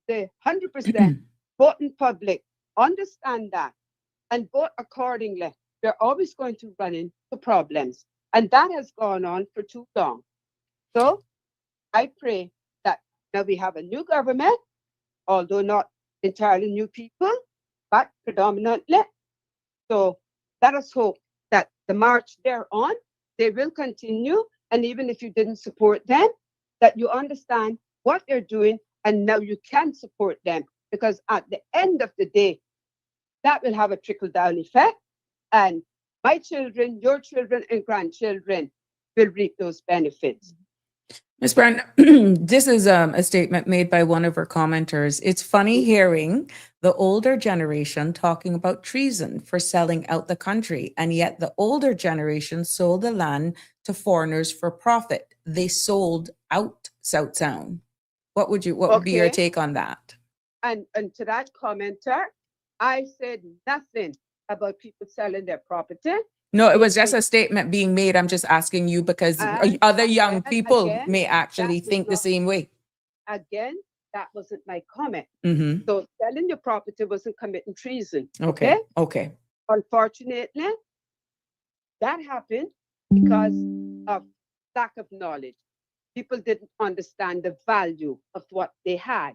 the 100% voting public understand that and vote accordingly, they're always going to run into problems. And that has gone on for too long. So I pray that now we have a new government, although not entirely new people, but predominantly. So let us hope that the march they're on, they will continue. And even if you didn't support them, that you understand what they're doing and now you can support them. Because at the end of the day, that will have a trickle-down effect. And my children, your children, and grandchildren will reap those benefits. Ms. Brown, this is a statement made by one of our commenters. It's funny hearing the older generation talking about treason for selling out the country, and yet the older generation sold the land to foreigners for profit. They sold out South Sound. What would be your take on that? And to that commenter, I said nothing about people selling their property. No, it was just a statement being made. I'm just asking you because other young people may actually think the same way. Again, that wasn't my comment. So selling your property wasn't committing treason. Okay. Unfortunately, that happened because of lack of knowledge. People didn't understand the value of what they had.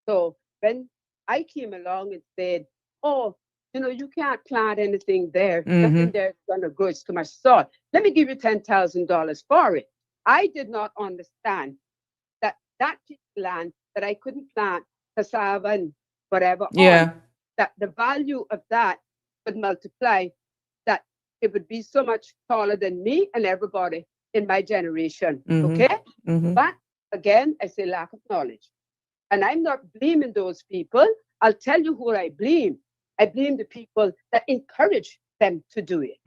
So when I came along and said, oh, you can't plant anything there. Nothing there's going to grow. It's too much soil. Let me give you $10,000 for it. I did not understand that piece of land that I couldn't plant cassava and whatever on, that the value of that would multiply, that it would be so much taller than me and everybody in my generation. But again, I say lack of knowledge. And I'm not blaming those people. I'll tell you who I blame. I blame the people that encourage them to do it.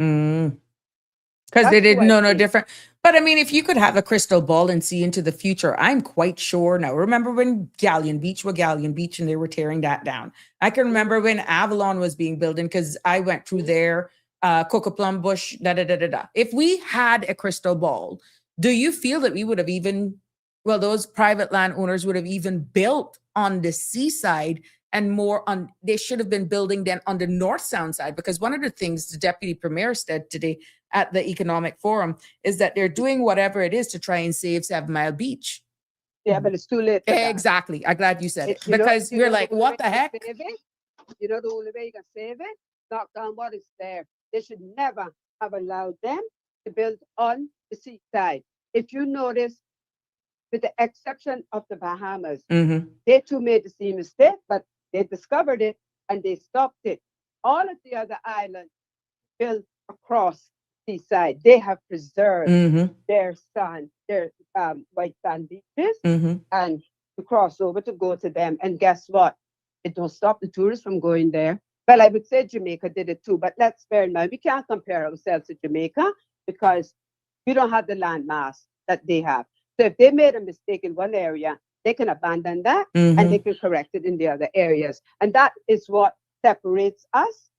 Because they didn't know no different. But I mean, if you could have a crystal ball and see into the future, I'm quite sure now. Remember when Galleon Beach and they were tearing that down? I can remember when Avalon was being built in, because I went through there, Cocoa Plum Bush, If we had a crystal ball, do you feel that we would have those private landowners would have even built on the seaside and more they should have been building then on the North Sound side? Because one of the things the Deputy Premier said today at the Economic Forum is that they're doing whatever it is to try and save 7 Mile Beach. Yeah, but it's too late for that. Exactly. I'm glad you said it. Because you're like, what the heck? You know the only way you can save it? Knock down what is there. They should never have allowed them to build on the seaside. If you notice, with the exception of the Bahamas, they too made the same mistake, but they discovered it and they stopped it. All of the other islands built across seaside, they have preserved Mm-hmm. their white sand beaches Mm-hmm. and to cross over to go to them. And guess what? It don't stop the tourists from going there. Well, I would say Jamaica did it too, but let's bear in mind, we can't compare ourselves to Jamaica because we don't have the landmass that they have. So if they made a mistake in one area, they can abandon that and they can correct it in the other areas. And that is what separates us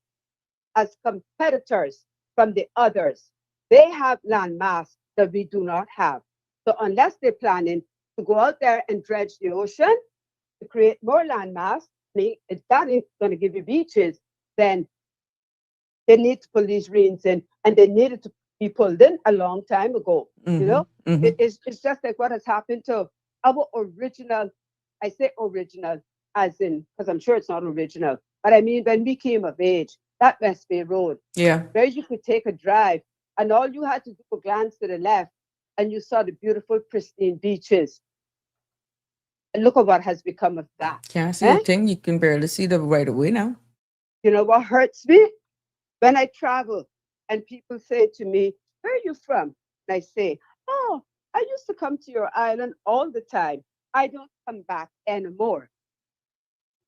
as competitors from the others. They have landmass that we do not have. So unless they're planning to go out there and dredge the ocean to create more landmass, if that is going to give you beaches, then they need to pull these reins in, and they needed to be pulled in a long time ago. You know, it's just like what has happened to our original. I say original as in because I'm sure it's not original, but I mean when we came of age, that West Bay Road, Yeah. where you could take a drive, and all you had to do was glance to the left, and you saw the beautiful, pristine beaches. And look at what has become of that. Can't see a thing. You can barely see the right away now. You know what hurts me? When I travel and people say to me, where are you from? And I say, oh, I used to come to your island all the time. I don't come back anymore.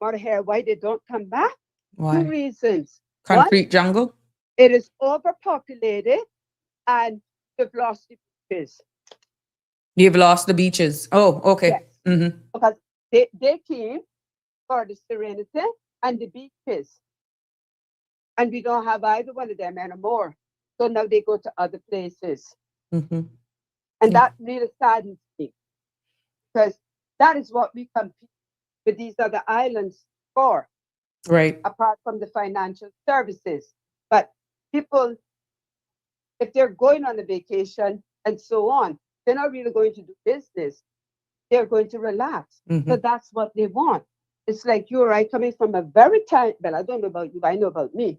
Want to hear why they don't come back? Why? 2 reasons. Concrete jungle? It is overpopulated and you've lost the beaches. You've lost the beaches. Oh, okay. Yes. Mm-hmm. Because they came for the serenity and the beaches. And we don't have either one of them anymore. So now they go to other places. Mm-hmm. And that really saddens me. Because that is what we compete with these other islands for. Right. Apart from the financial services. But people, if they're going on a vacation and so on, they're not really going to do business. They're going to relax. So that's what they want. It's like you or I coming from a very tight, well, I don't know about you, but I know about me.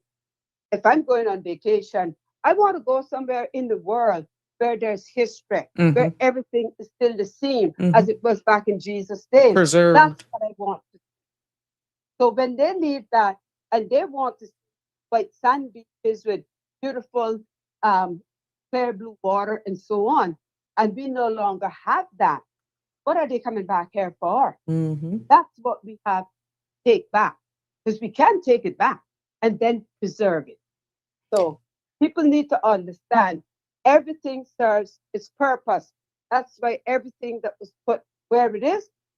If I'm going on vacation, I want to go somewhere in the world where there's history, where everything is still the same as it was back in Jesus' days. Preserved. That's what I want to see. So when they leave that and they want to see white sand beaches with beautiful clear blue water and so on, and we no longer have that, what are they coming back here for? That's what we have to take back, because we can take it back and then preserve it. So people need to understand everything serves its purpose. That's why everything that was put where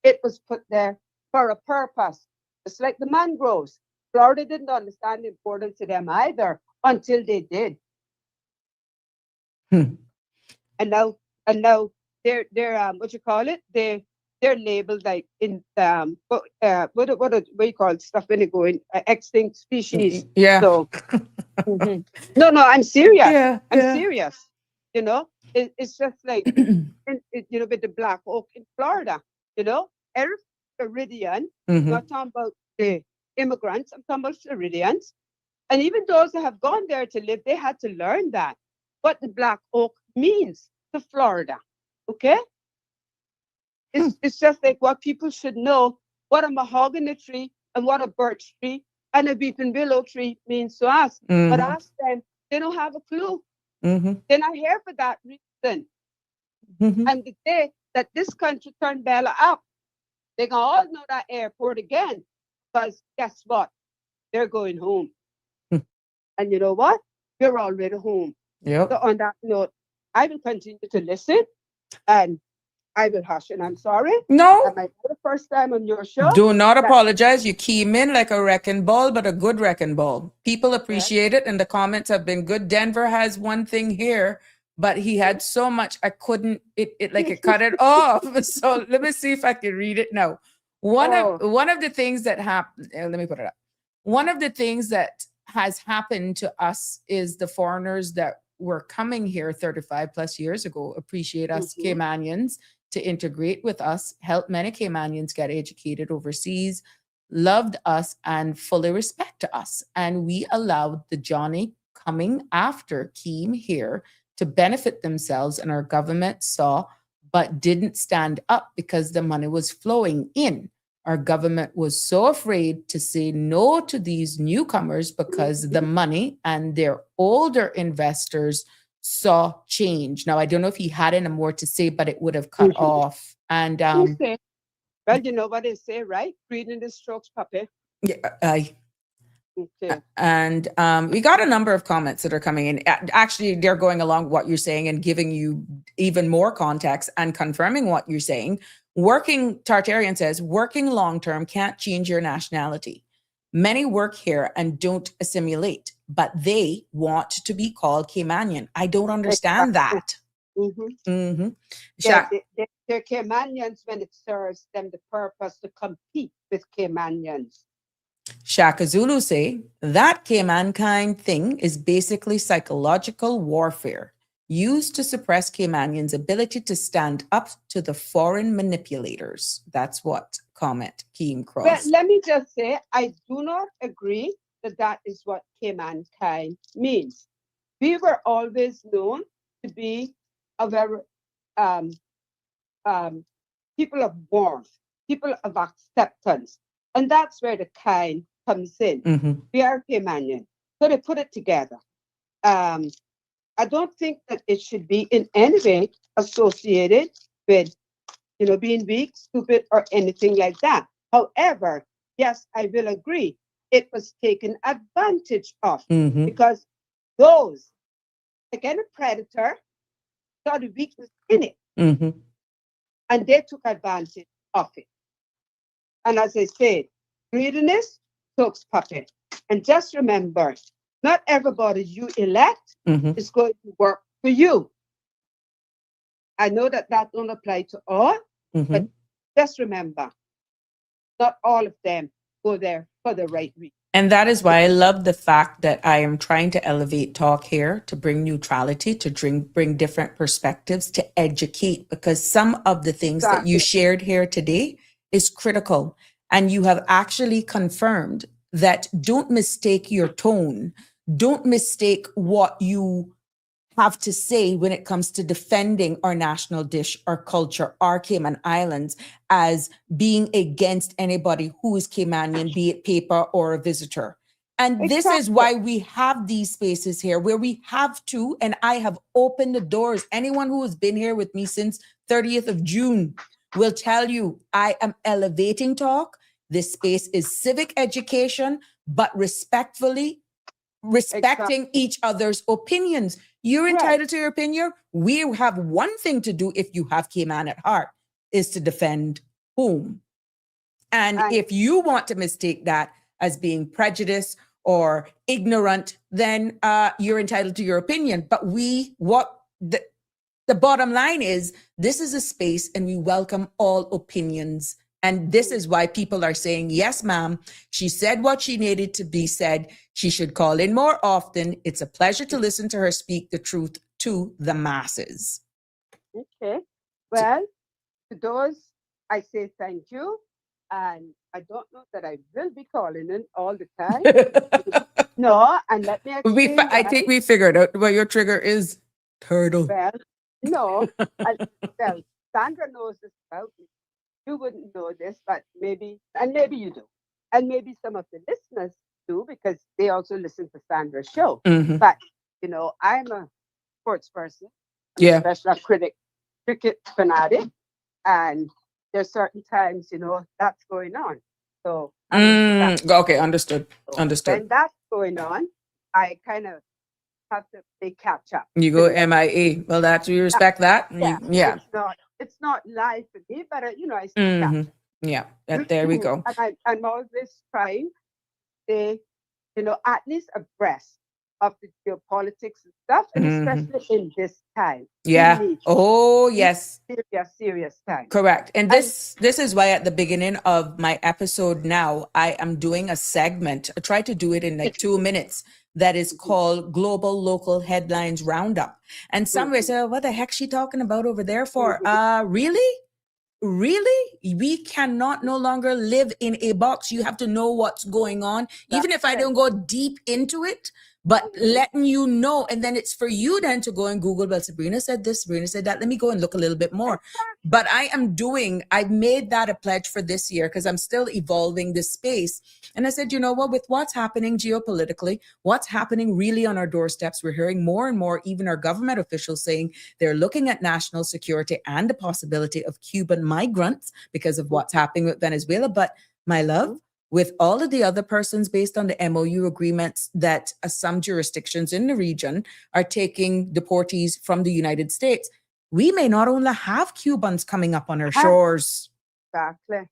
it was put there for a purpose. It's like the mangroves. Florida didn't understand the importance to them either until they did. And now they're what you call it? They're labeled like in what do you call stuff when you go in extinct species? Yeah. So no, I'm serious. Yeah, I'm yeah. serious. You know, it's just like you know, with the black oak in Florida. You know, every Floridian. I'm not talking about the immigrants. I'm talking about Floridians. And even those that have gone there to live, they had to learn that what the black oak means to Florida. Okay? It's just like what people should know what a mahogany tree and what a birch tree and a weeping willow tree means to us. But ask them, they don't have a clue. They're not here for that reason. And the day that this country turned Bella up, they're going to all know that airport again. Because guess what? They're going home. And you know what? You're already home. Yep. So on that note, I will continue to listen and I will hush. And I'm sorry. No. That might be the first time on your show. Do not apologize. You came in like a wrecking ball, but a good wrecking ball. People appreciate it, and the comments have been good. Denver has one thing here, but he had so much I couldn't. It cut it off. So let me see if I can read it now. One of the things that happened. Let me put it up. One of the things that has happened to us is the foreigners that were coming here 35 plus years ago appreciate us Caymanians to integrate with us, help many Caymanians get educated overseas, loved us, and fully respect us. And we allowed the Johnny coming after came here to benefit themselves, and our government saw, but didn't stand up because the money was flowing in. Our government was so afraid to say no to these newcomers because the money and their older investors saw change. Now, I don't know if he had any more to say, but it would have cut Mhm. off. And You say, well, you know what they say, right? Reading the strokes, puppy. I Okay. and we got a number of comments that are coming in. Actually, they're going along what you're saying and giving you even more context and confirming what you're saying. Working Tartarian says, working long term can't change your nationality. Many work here and don't assimilate, but they want to be called Caymanian. I don't understand that. Mm-hmm. Mm-hmm. They're Caymanians when it serves them the purpose to compete with Caymanians. Shaka Zulu say that Caymankind thing is basically psychological warfare used to suppress Caymanians' ability to stand up to the foreign manipulators. That's what comment came Well, across. let me just say, I do not agree that that is what Caymankind means. We were always known to be a very people of warmth, people of acceptance. And that's where the kind comes in. Mm-hmm. We are Caymanian. So they put it together. I don't think that it should be in any way associated with, being weak, stupid, or anything like that. However, yes, I will agree, it was taken advantage of Mm-hmm. because those, again, a predator, saw the weakness in it, Mm-hmm. and they took advantage of it. And as I said, greediness talks puppet. And just remember, not everybody you elect Mm-hmm. is going to work for you. I know that that don't apply to all, Mm-hmm. but just remember, not all of them go there for the right reason. And that is why I love the fact that I am trying to elevate talk here, to bring neutrality, to bring different perspectives, to educate, because some of the things that you shared here today is critical. And you have actually confirmed that don't mistake your tone. Don't mistake what you have to say when it comes to defending our national dish, our culture, our Cayman Islands, as being against anybody who is Caymanian, be it paper or a visitor. And this is why we have these spaces here where we have to, and I have opened the doors. Anyone who has been here with me since 30th of June will tell you I am elevating talk. This space is civic education, but respecting each other's opinions. You're entitled to your opinion. We have one thing to do if you have Cayman at heart, is to defend whom. And if you want to mistake that as being prejudiced or ignorant, then you're entitled to your opinion. But the bottom line is, this is a space and we welcome all opinions. And this is why people are saying, yes, ma'am, she said what she needed to be said. She should call in more often. It's a pleasure to listen to her speak the truth to the masses. Okay. Well, to those, I say thank you. And I don't know that I will be calling in all the time. No, and let me explain I think we figured out what your trigger is. Turtle. Well, no. Well, Sandra knows this about me. You wouldn't know this, but maybe you do. And maybe some of the listeners do, because they also listen to Sandra's show. Mm-hmm. But, I'm a sports person. I'm a special cricket fanatic. And there's certain times, that's going on. So, okay, understood. Understood. When that's going on, I kind of have to play catch up. You go MIA. Well, we respect that. Yeah. It's not live for me, but I still catch up. Yeah, there we go. And I'm always trying to stay, at least abreast of the geopolitics and stuff, and especially in this time. Yeah. Oh, yes. Serious time. Correct. And this is why at the beginning of my episode now, I am doing a segment. I try to do it in like 2 minutes. That is called Global Local Headlines Roundup. And somebody say, what the heck she talking about over there for? Really? We cannot no longer live in a box. You have to know what's going on, even if I don't go deep into it. but letting you know, and then it's for you then to go and Google, well, Sabrina said this, Sabrina said that, let me go and look a little bit more. But I've made that a pledge for this year because I'm still evolving this space. And I said, you know what, with what's happening geopolitically, what's happening really on our doorsteps, we're hearing more and more, even our government officials saying they're looking at national security and the possibility of Cuban migrants because of what's happening with Venezuela. But my love, with all of the other persons based on the MOU agreements that some jurisdictions in the region are taking deportees from the United States, we may not only have Cubans coming up on our shores. Exactly.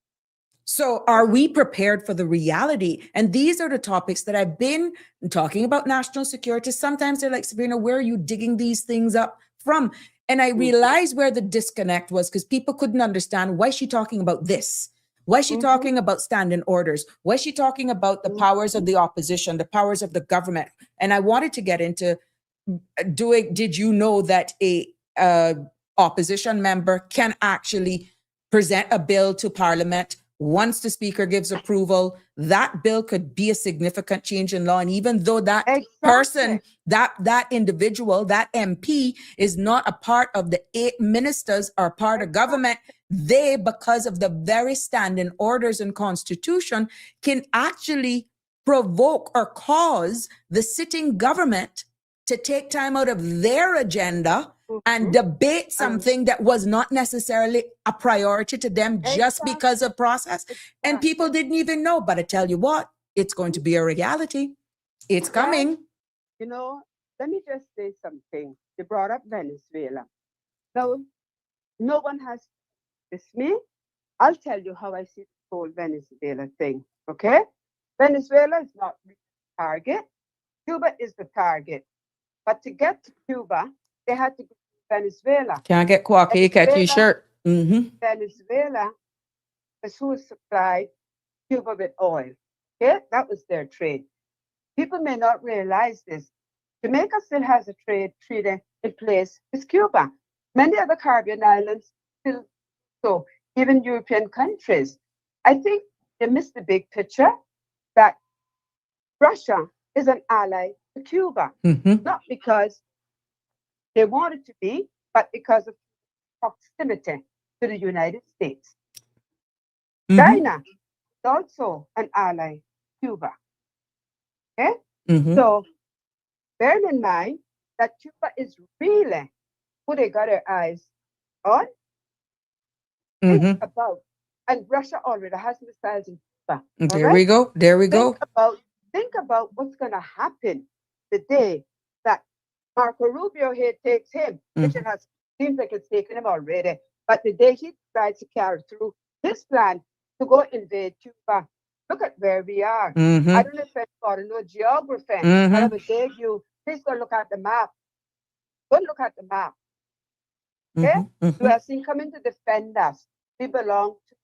So are we prepared for the reality? And these are the topics that I've been talking about national security. Sometimes they're like, Sabrina, where are you digging these things up from? And I realized where the disconnect was because people couldn't understand, why is she talking about this? Why is she talking about standing orders? Why is she talking about the powers of the opposition, the powers of the government? And I wanted to get into did you know that a opposition member can actually present a bill to Parliament? Once the speaker gives approval, that bill could be a significant change in law. And even though that person, that individual, that MP is not a part of the 8 ministers or part of government, they, because of the very standing orders and constitution, can actually provoke or cause the sitting government to take time out of their agenda and debate something that was not necessarily a priority to them just because of process. And people didn't even know. But I tell you what, it's going to be a reality. It's coming. You know, let me just say something. You brought up Venezuela. Now, no one has this me. I'll tell you how I see the whole Venezuela thing. Okay? Venezuela is not the target. Cuba is the target. But to get to Cuba, they had to go to Venezuela. Can't get quacky, catch your shirt. Venezuela is who supplied Cuba with oil. Okay? That was their trade. People may not realize this. Jamaica still has a trade treaty in place with Cuba. Many other Caribbean islands still so, even European countries. I think they missed the big picture that Russia is an ally to Cuba, not because they wanted to be, but because of proximity to the United States. China is also an ally to Cuba. Okay? So, bear in mind that Cuba is really who they got their eyes on. Think about, and Russia already has missiles in Cuba. There we go. There we go. Think about what's going to happen the day that Marco Rubio here takes him, which it seems like it's taken him already. But the day he tries to carry through his plan to go invade Cuba, look at where we are. I don't know if it's got no geography, but I would beg you, please go look at the map. Go look at the map. Okay? You have seen coming to defend us. We belong to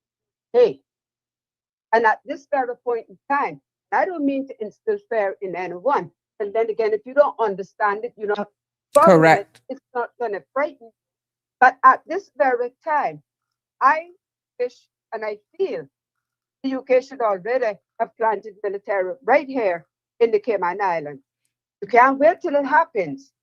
hey. And at this very point in time, I don't mean to instill fear in anyone. And then again, if you don't understand it, you know, correct. It's not going to frighten you. But at this very time, I wish and I feel the UK should already have planted military right here in the Cayman Islands. You can't wait till it happens.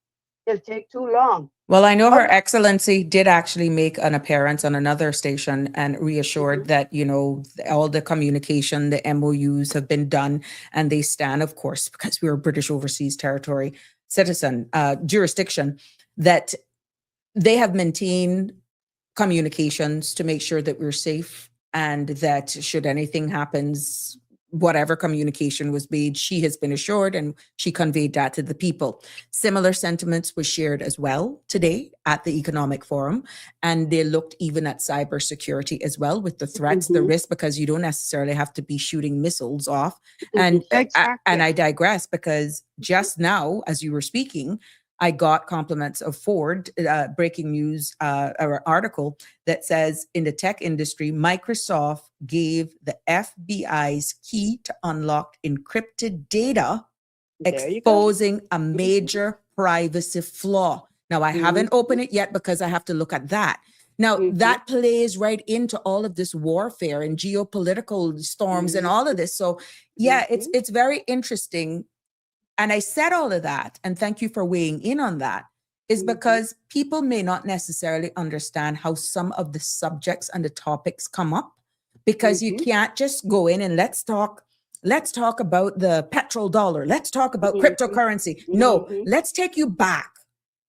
It'll take too long. Well, I know Her Excellency did actually make an appearance on another station and reassured that, you know, all the communication, the MOUs have been done and they stand, of course, because we're a British overseas territory citizen jurisdiction, that they have maintained communications to make sure that we're safe and that should anything happens, whatever communication was made, she has been assured and she conveyed that to the people. Similar sentiments were shared as well today at the Economic Forum. And they looked even at cybersecurity as well with the threats, the risk, because you don't necessarily have to be shooting missiles off. And, and I digress because just now, as you were speaking, I got compliments of Ford, breaking news article that says in the tech industry, Microsoft gave the FBI's key to unlock encrypted data, exposing a major privacy flaw. Now, I haven't opened it yet because I have to look at that. Now, that plays right into all of this warfare and geopolitical storms and all of this. So, yeah, it's very interesting. And I said all of that, and thank you for weighing in on that, is because people may not necessarily understand how some of the subjects and the topics come up, because you can't just go in and let's talk about the petrodollar. Let's talk about cryptocurrency. No, let's take you back.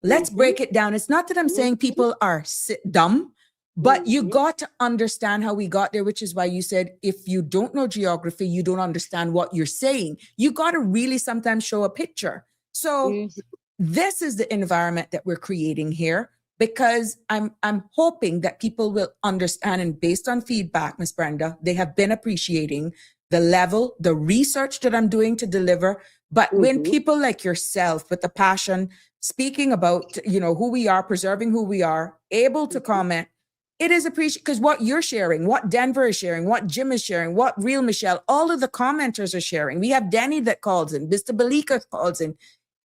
Let's break it down. It's not that I'm saying people are dumb, but you got to understand how we got there, which is why you said, if you don't know geography, you don't understand what you're saying. You got to really sometimes show a picture. So this is the environment that we're creating here, because I'm hoping that people will understand, and based on feedback, Miss Brenda, they have been appreciating the level, the research that I'm doing to deliver. But when people like yourself with the passion, speaking about, who we are, preserving who we are, able to comment, it is appreciated, because what you're sharing, what Denver is sharing, what Jim is sharing, what Real Michelle, all of the commenters are sharing. We have Danny that calls in, Mr. Balika calls in.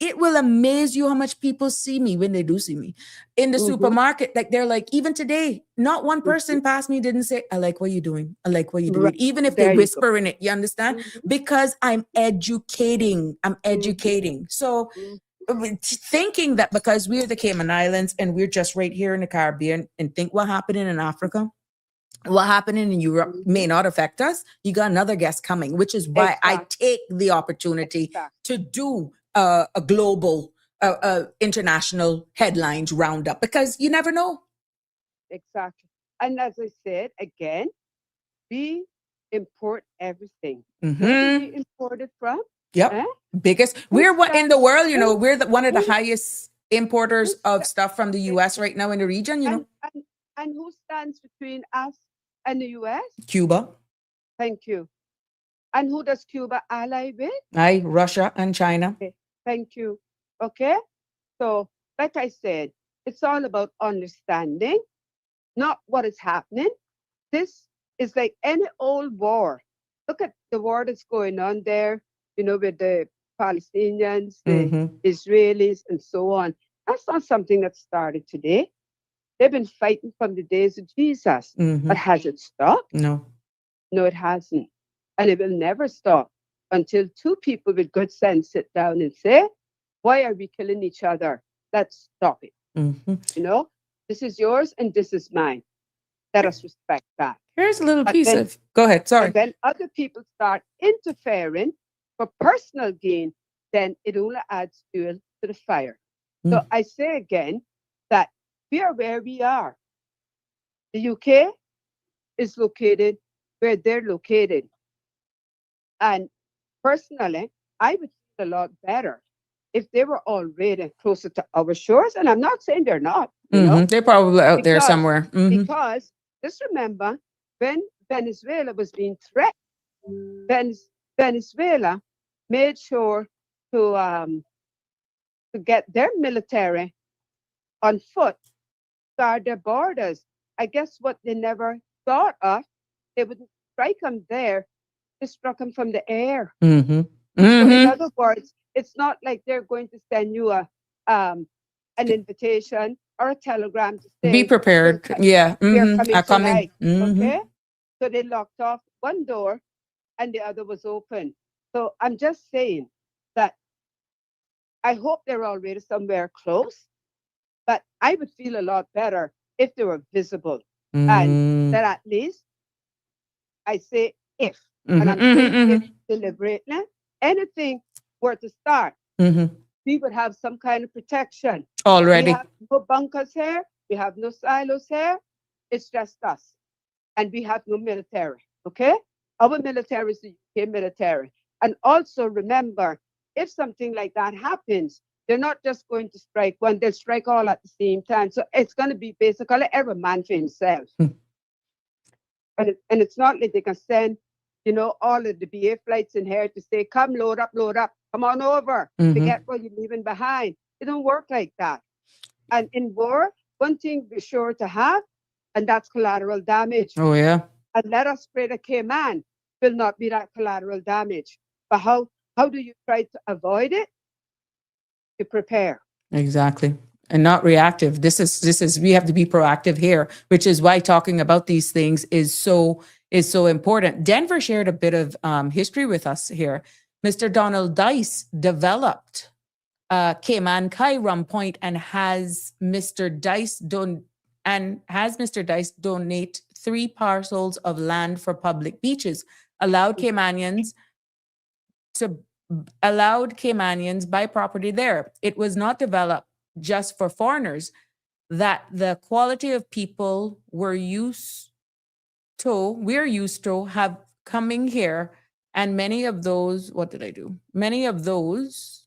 It will amaze you how much people see me when they do see me in the supermarket. Like, they're like, even today, not one person passed me didn't say, I like what you're doing. I like what you're doing. Even if they whisper in it, you understand? Because I'm educating. So thinking that because we're the Cayman Islands and we're just right here in the Caribbean, and think what happening in Africa, what happening in Europe may not affect us. You got another guest coming, which is why I take the opportunity to do a global, international headlines roundup, because you never know. Exactly. And as I said, again, we import everything. Where do we import it from? Yep. Biggest. We're what in the world, we're one of the highest importers of stuff from the US right now in the region, And who stands between us and the US? Cuba. Thank you. And who does Cuba ally with? Russia and China. Okay. Thank you. Okay. So, like I said, it's all about understanding, not what is happening. This is like any old war. Look at the war that's going on there, with the Palestinians, the Israelis, and so on. That's not something that started today. They've been fighting from the days of Jesus. But has it stopped? No. No, it hasn't. And it will never stop until two people with good sense sit down and say, why are we killing each other? Let's stop it. This is yours and this is mine. Let us respect that. Here's a little piece of, go ahead, sorry. And when other people start interfering for personal gain, then it only adds fuel to the fire. So I say again that we are where we are. The UK is located where they're located. And personally, I would feel a lot better if they were already closer to our shores. And I'm not saying they're not. They're probably out there somewhere. Because just remember, when Venezuela was being threatened, Venezuela made sure to get their military on foot, guard their borders. I guess what they never thought of, they wouldn't strike them there. They struck them from the air. So in other words, it's not like they're going to send you an invitation or a telegram to say, be prepared. We're coming coming. tonight. Okay? So they locked off one door and the other was open. So I'm just saying that I hope they're already somewhere close, but I would feel a lot better if they were visible. And that at least, I say if, and I'm saying if deliberately, anything were to start, we would have some kind of protection. Already. We have no bunkers here. We have no silos here. It's just us. And we have no military, okay? Our military is the UK military. And also remember, if something like that happens, they're not just going to strike one, they'll strike all at the same time. So it's going to be basically every man for himself. And it's not like they can send, all of the BA flights in here to say, come, load up, come on over, forget what you're leaving behind. It don't work like that. And in war, one thing we're sure to have, and that's collateral damage. Oh, yeah. And let us pray that Cayman will not be that collateral damage. But how do you try to avoid it? You prepare. Exactly. And not reactive. This is we have to be proactive here, which is why talking about these things is so important. Denver shared a bit of history with us here. Mr. Donald Dice developed Cayman Rum Point and has Mr. Dice donate 3 parcels of land for public beaches, allowed Caymanians buy property there. It was not developed just for foreigners. That the quality of people we're used to have coming here, and many of those, what did I do? Many of those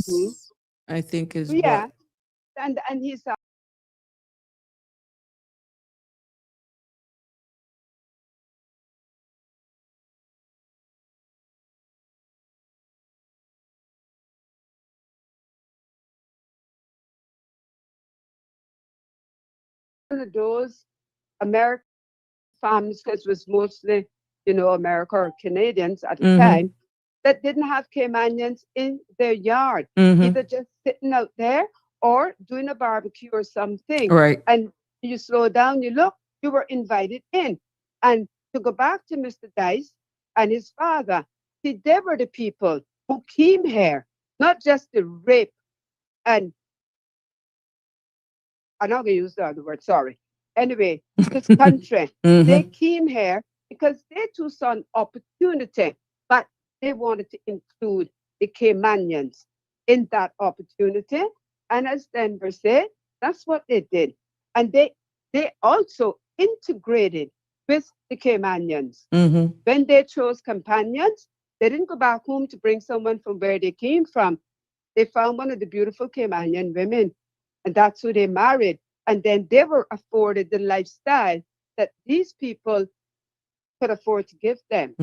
Mhm. I think is Yeah, what. and he's one of those American farms, because it was mostly, America or Canadians at the Mhm. time, that didn't have Caymanians in their yard, either just sitting out there or doing a barbecue or something. Right. And you slow down, you look, you were invited in. And to go back to Mr. Dice and his father, see, they were the people who came here, not just to rape and I'm not going to use the other word, sorry. Anyway, this country, they came here because they too saw an opportunity, but they wanted to include the Caymanians in that opportunity. And as Denver said, that's what they did. And they also integrated with the Caymanians. When they chose companions, they didn't go back home to bring someone from where they came from. They found one of the beautiful Caymanian women, and that's who they married. And then they were afforded the lifestyle that these people could afford to give them.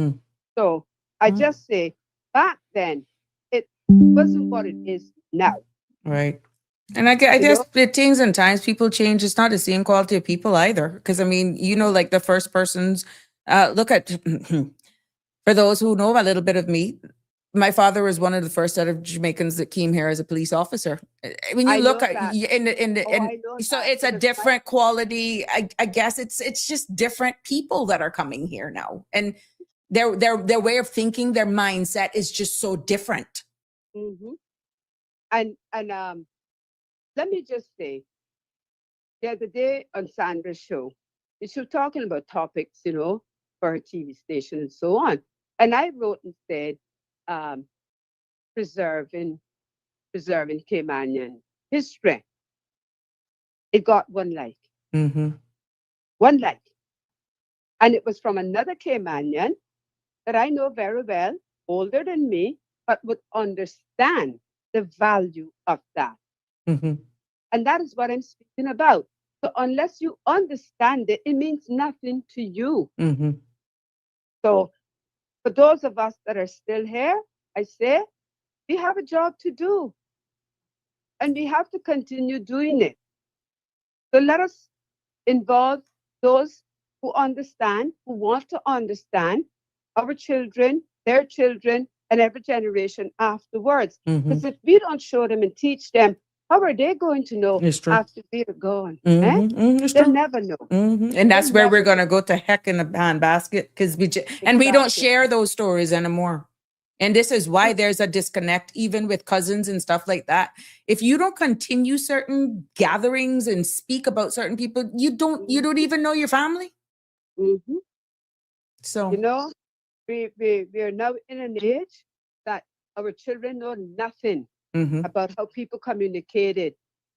So I just say, back then, it wasn't what it is now. Right. And I guess the things and times people change. It's not the same quality of people either. Because I mean, like the first persons, look at, for those who know a little bit of me, my father was one of the first set of Jamaicans that came here as a police officer. When you I look know at that. I know so that it's a because different quality. I guess it's just different people that are coming here now, and their way of thinking, their mindset is just so different. Mhm. And let me just say, the other day on Sandra's show, she was talking about topics, for her TV station and so on. And I wrote and said, um, preserving Caymanian history. It got one like, one like. And it was from another Caymanian that I know very well, older than me, but would understand the value of that. And that is what I'm speaking about. So unless you understand it, it means nothing to you. So for those of us that are still here, I say we have a job to do and we have to continue doing it. So let us involve those who understand, who want to understand our children, their children, and every generation afterwards. Because if we don't show them and teach them, how are they going to know after we're gone? They'll never know. And that's where we're going to go to heck in a handbasket because we don't share those stories anymore. And this is why there's a disconnect, even with cousins and stuff like that. If you don't continue certain gatherings and speak about certain people, you don't even know your family. So we are now in an age that our children know nothing about how people communicated.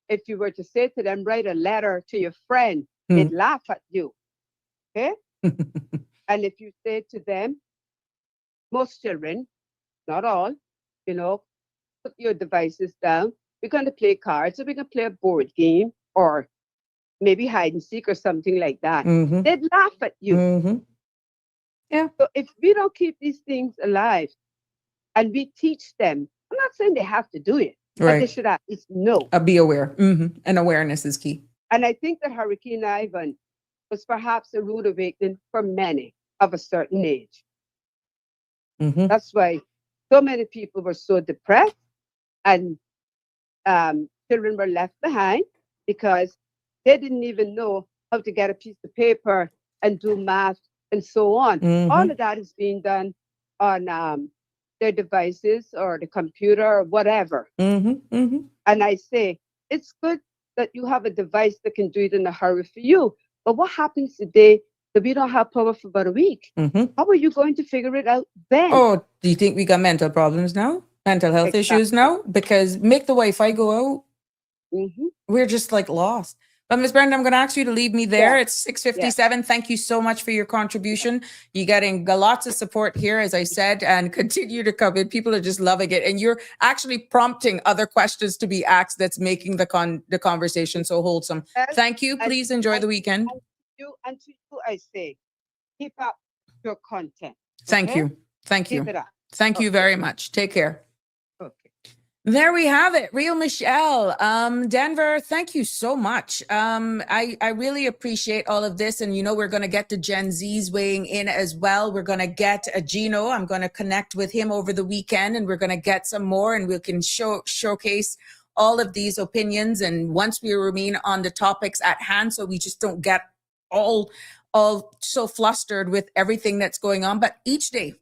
If you were to say to them, write a letter to your friend, they'd laugh at you. Okay? And if you say to them, most children, not all, put your devices down. We're going to play cards, or we can play a board game, or maybe hide and seek or something like that. They'd laugh at you. Yeah. So if we don't keep these things alive and we teach them, I'm not saying they have to do it, but they should at least know. Be aware. And awareness is key. And I think that Hurricane Ivan was perhaps a rude awakening for many of a certain age. That's why so many people were so depressed and children were left behind because they didn't even know how to get a piece of paper and do math and so on. All of that is being done on their devices or the computer or whatever. And I say, it's good that you have a device that can do it in a hurry for you. But what happens today that we don't have power for about a week? How are you going to figure it out then? Oh, do you think we got mental problems now? Mental health issues now? Because make the Wi-Fi go out. We're just like lost. But Ms. Brenda, I'm going to ask you to leave me there. Yeah. It's 6:57. Thank you so much for your contribution. You're getting lots of support here, as I said, and continue to come in. People are just loving it. And you're actually prompting other questions to be asked that's making the conversation so wholesome. Yes, Thank you. Please enjoy the weekend. And to you, I say, keep up your content. Thank okay? you. Thank Keep you. it up. Thank you very much. Take care. Okay. There we have it. Real Michelle. Denver, thank you so much. I really appreciate all of this. And, you know, we're going to get to Gen Z's weighing in as well. We're going to get a Gino. I'm going to connect with him over the weekend and we're going to get some more and we can showcase all of these opinions. And once we remain on the topics at hand, so we just don't get all so flustered with everything that's going on. But each day,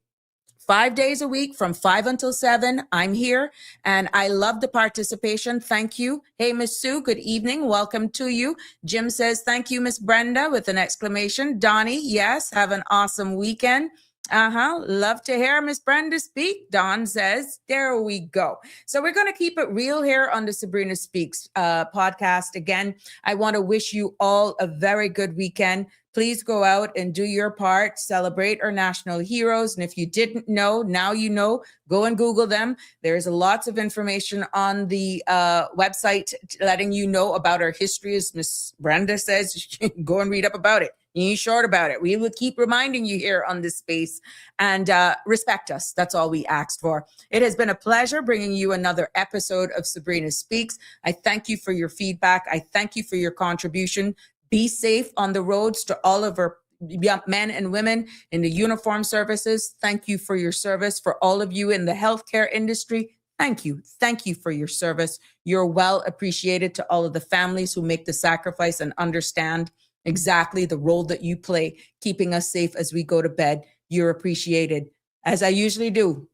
5 days a week from 5 until 7. I'm here and I love the participation. Thank you. Hey, Miss Sue, good evening. Welcome to you. Jim says, thank you, Miss Brenda, with an exclamation. Donnie, yes, have an awesome weekend. Love to hear Miss Brenda speak. Don says, there we go. So we're going to keep it real here on the Sabrina Speaks podcast. Again, I want to wish you all a very good weekend. Please go out and do your part, celebrate our national heroes. And if you didn't know, now you know, go and Google them. There's lots of information on the website letting you know about our history. As Miss Brenda says, go and read up about it. You ain't short about it. We will keep reminding you here on this space and respect us. That's all we asked for. It has been a pleasure bringing you another episode of Sabrina Speaks. I thank you for your feedback. I thank you for your contribution. Be safe on the roads to all of our young men and women in the uniform services. Thank you for your service. For all of you in the healthcare industry, thank you. Thank you for your service. You're well appreciated. To all of the families who make the sacrifice and understand exactly the role that you play, keeping us safe as we go to bed. You're appreciated. As I usually do,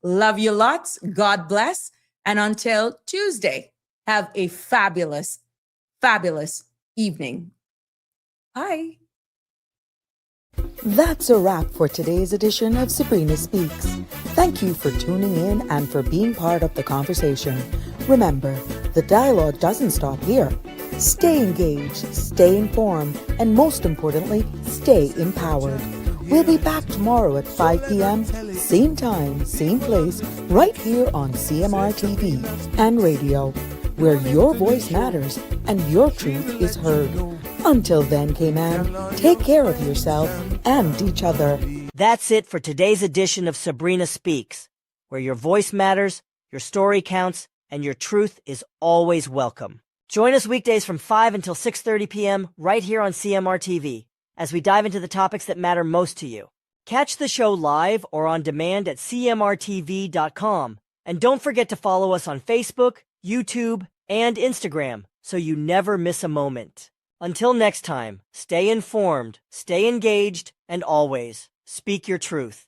love you lots. God bless. And until Tuesday, have a fabulous, fabulous evening. Bye. That's a wrap for today's edition of Sabrina Speaks. Thank you for tuning in and for being part of the conversation. Remember, the dialogue doesn't stop here. Stay engaged, stay informed, and most importantly, stay empowered. We'll be back tomorrow at 5 p.m., same time, same place, right here on CMR TV and radio, where your voice matters and your truth is heard. Until then, Cayman, take care of yourself and each other. That's it for today's edition of Sabrina Speaks, where your voice matters, your story counts, and your truth is always welcome. Join us weekdays from 5 until 6:30 p.m. right here on CMR TV as we dive into the topics that matter most to you. Catch the show live or on demand at cmrtv.com. And don't forget to follow us on Facebook, YouTube, and Instagram so you never miss a moment. Until next time, stay informed, stay engaged, and always speak your truth.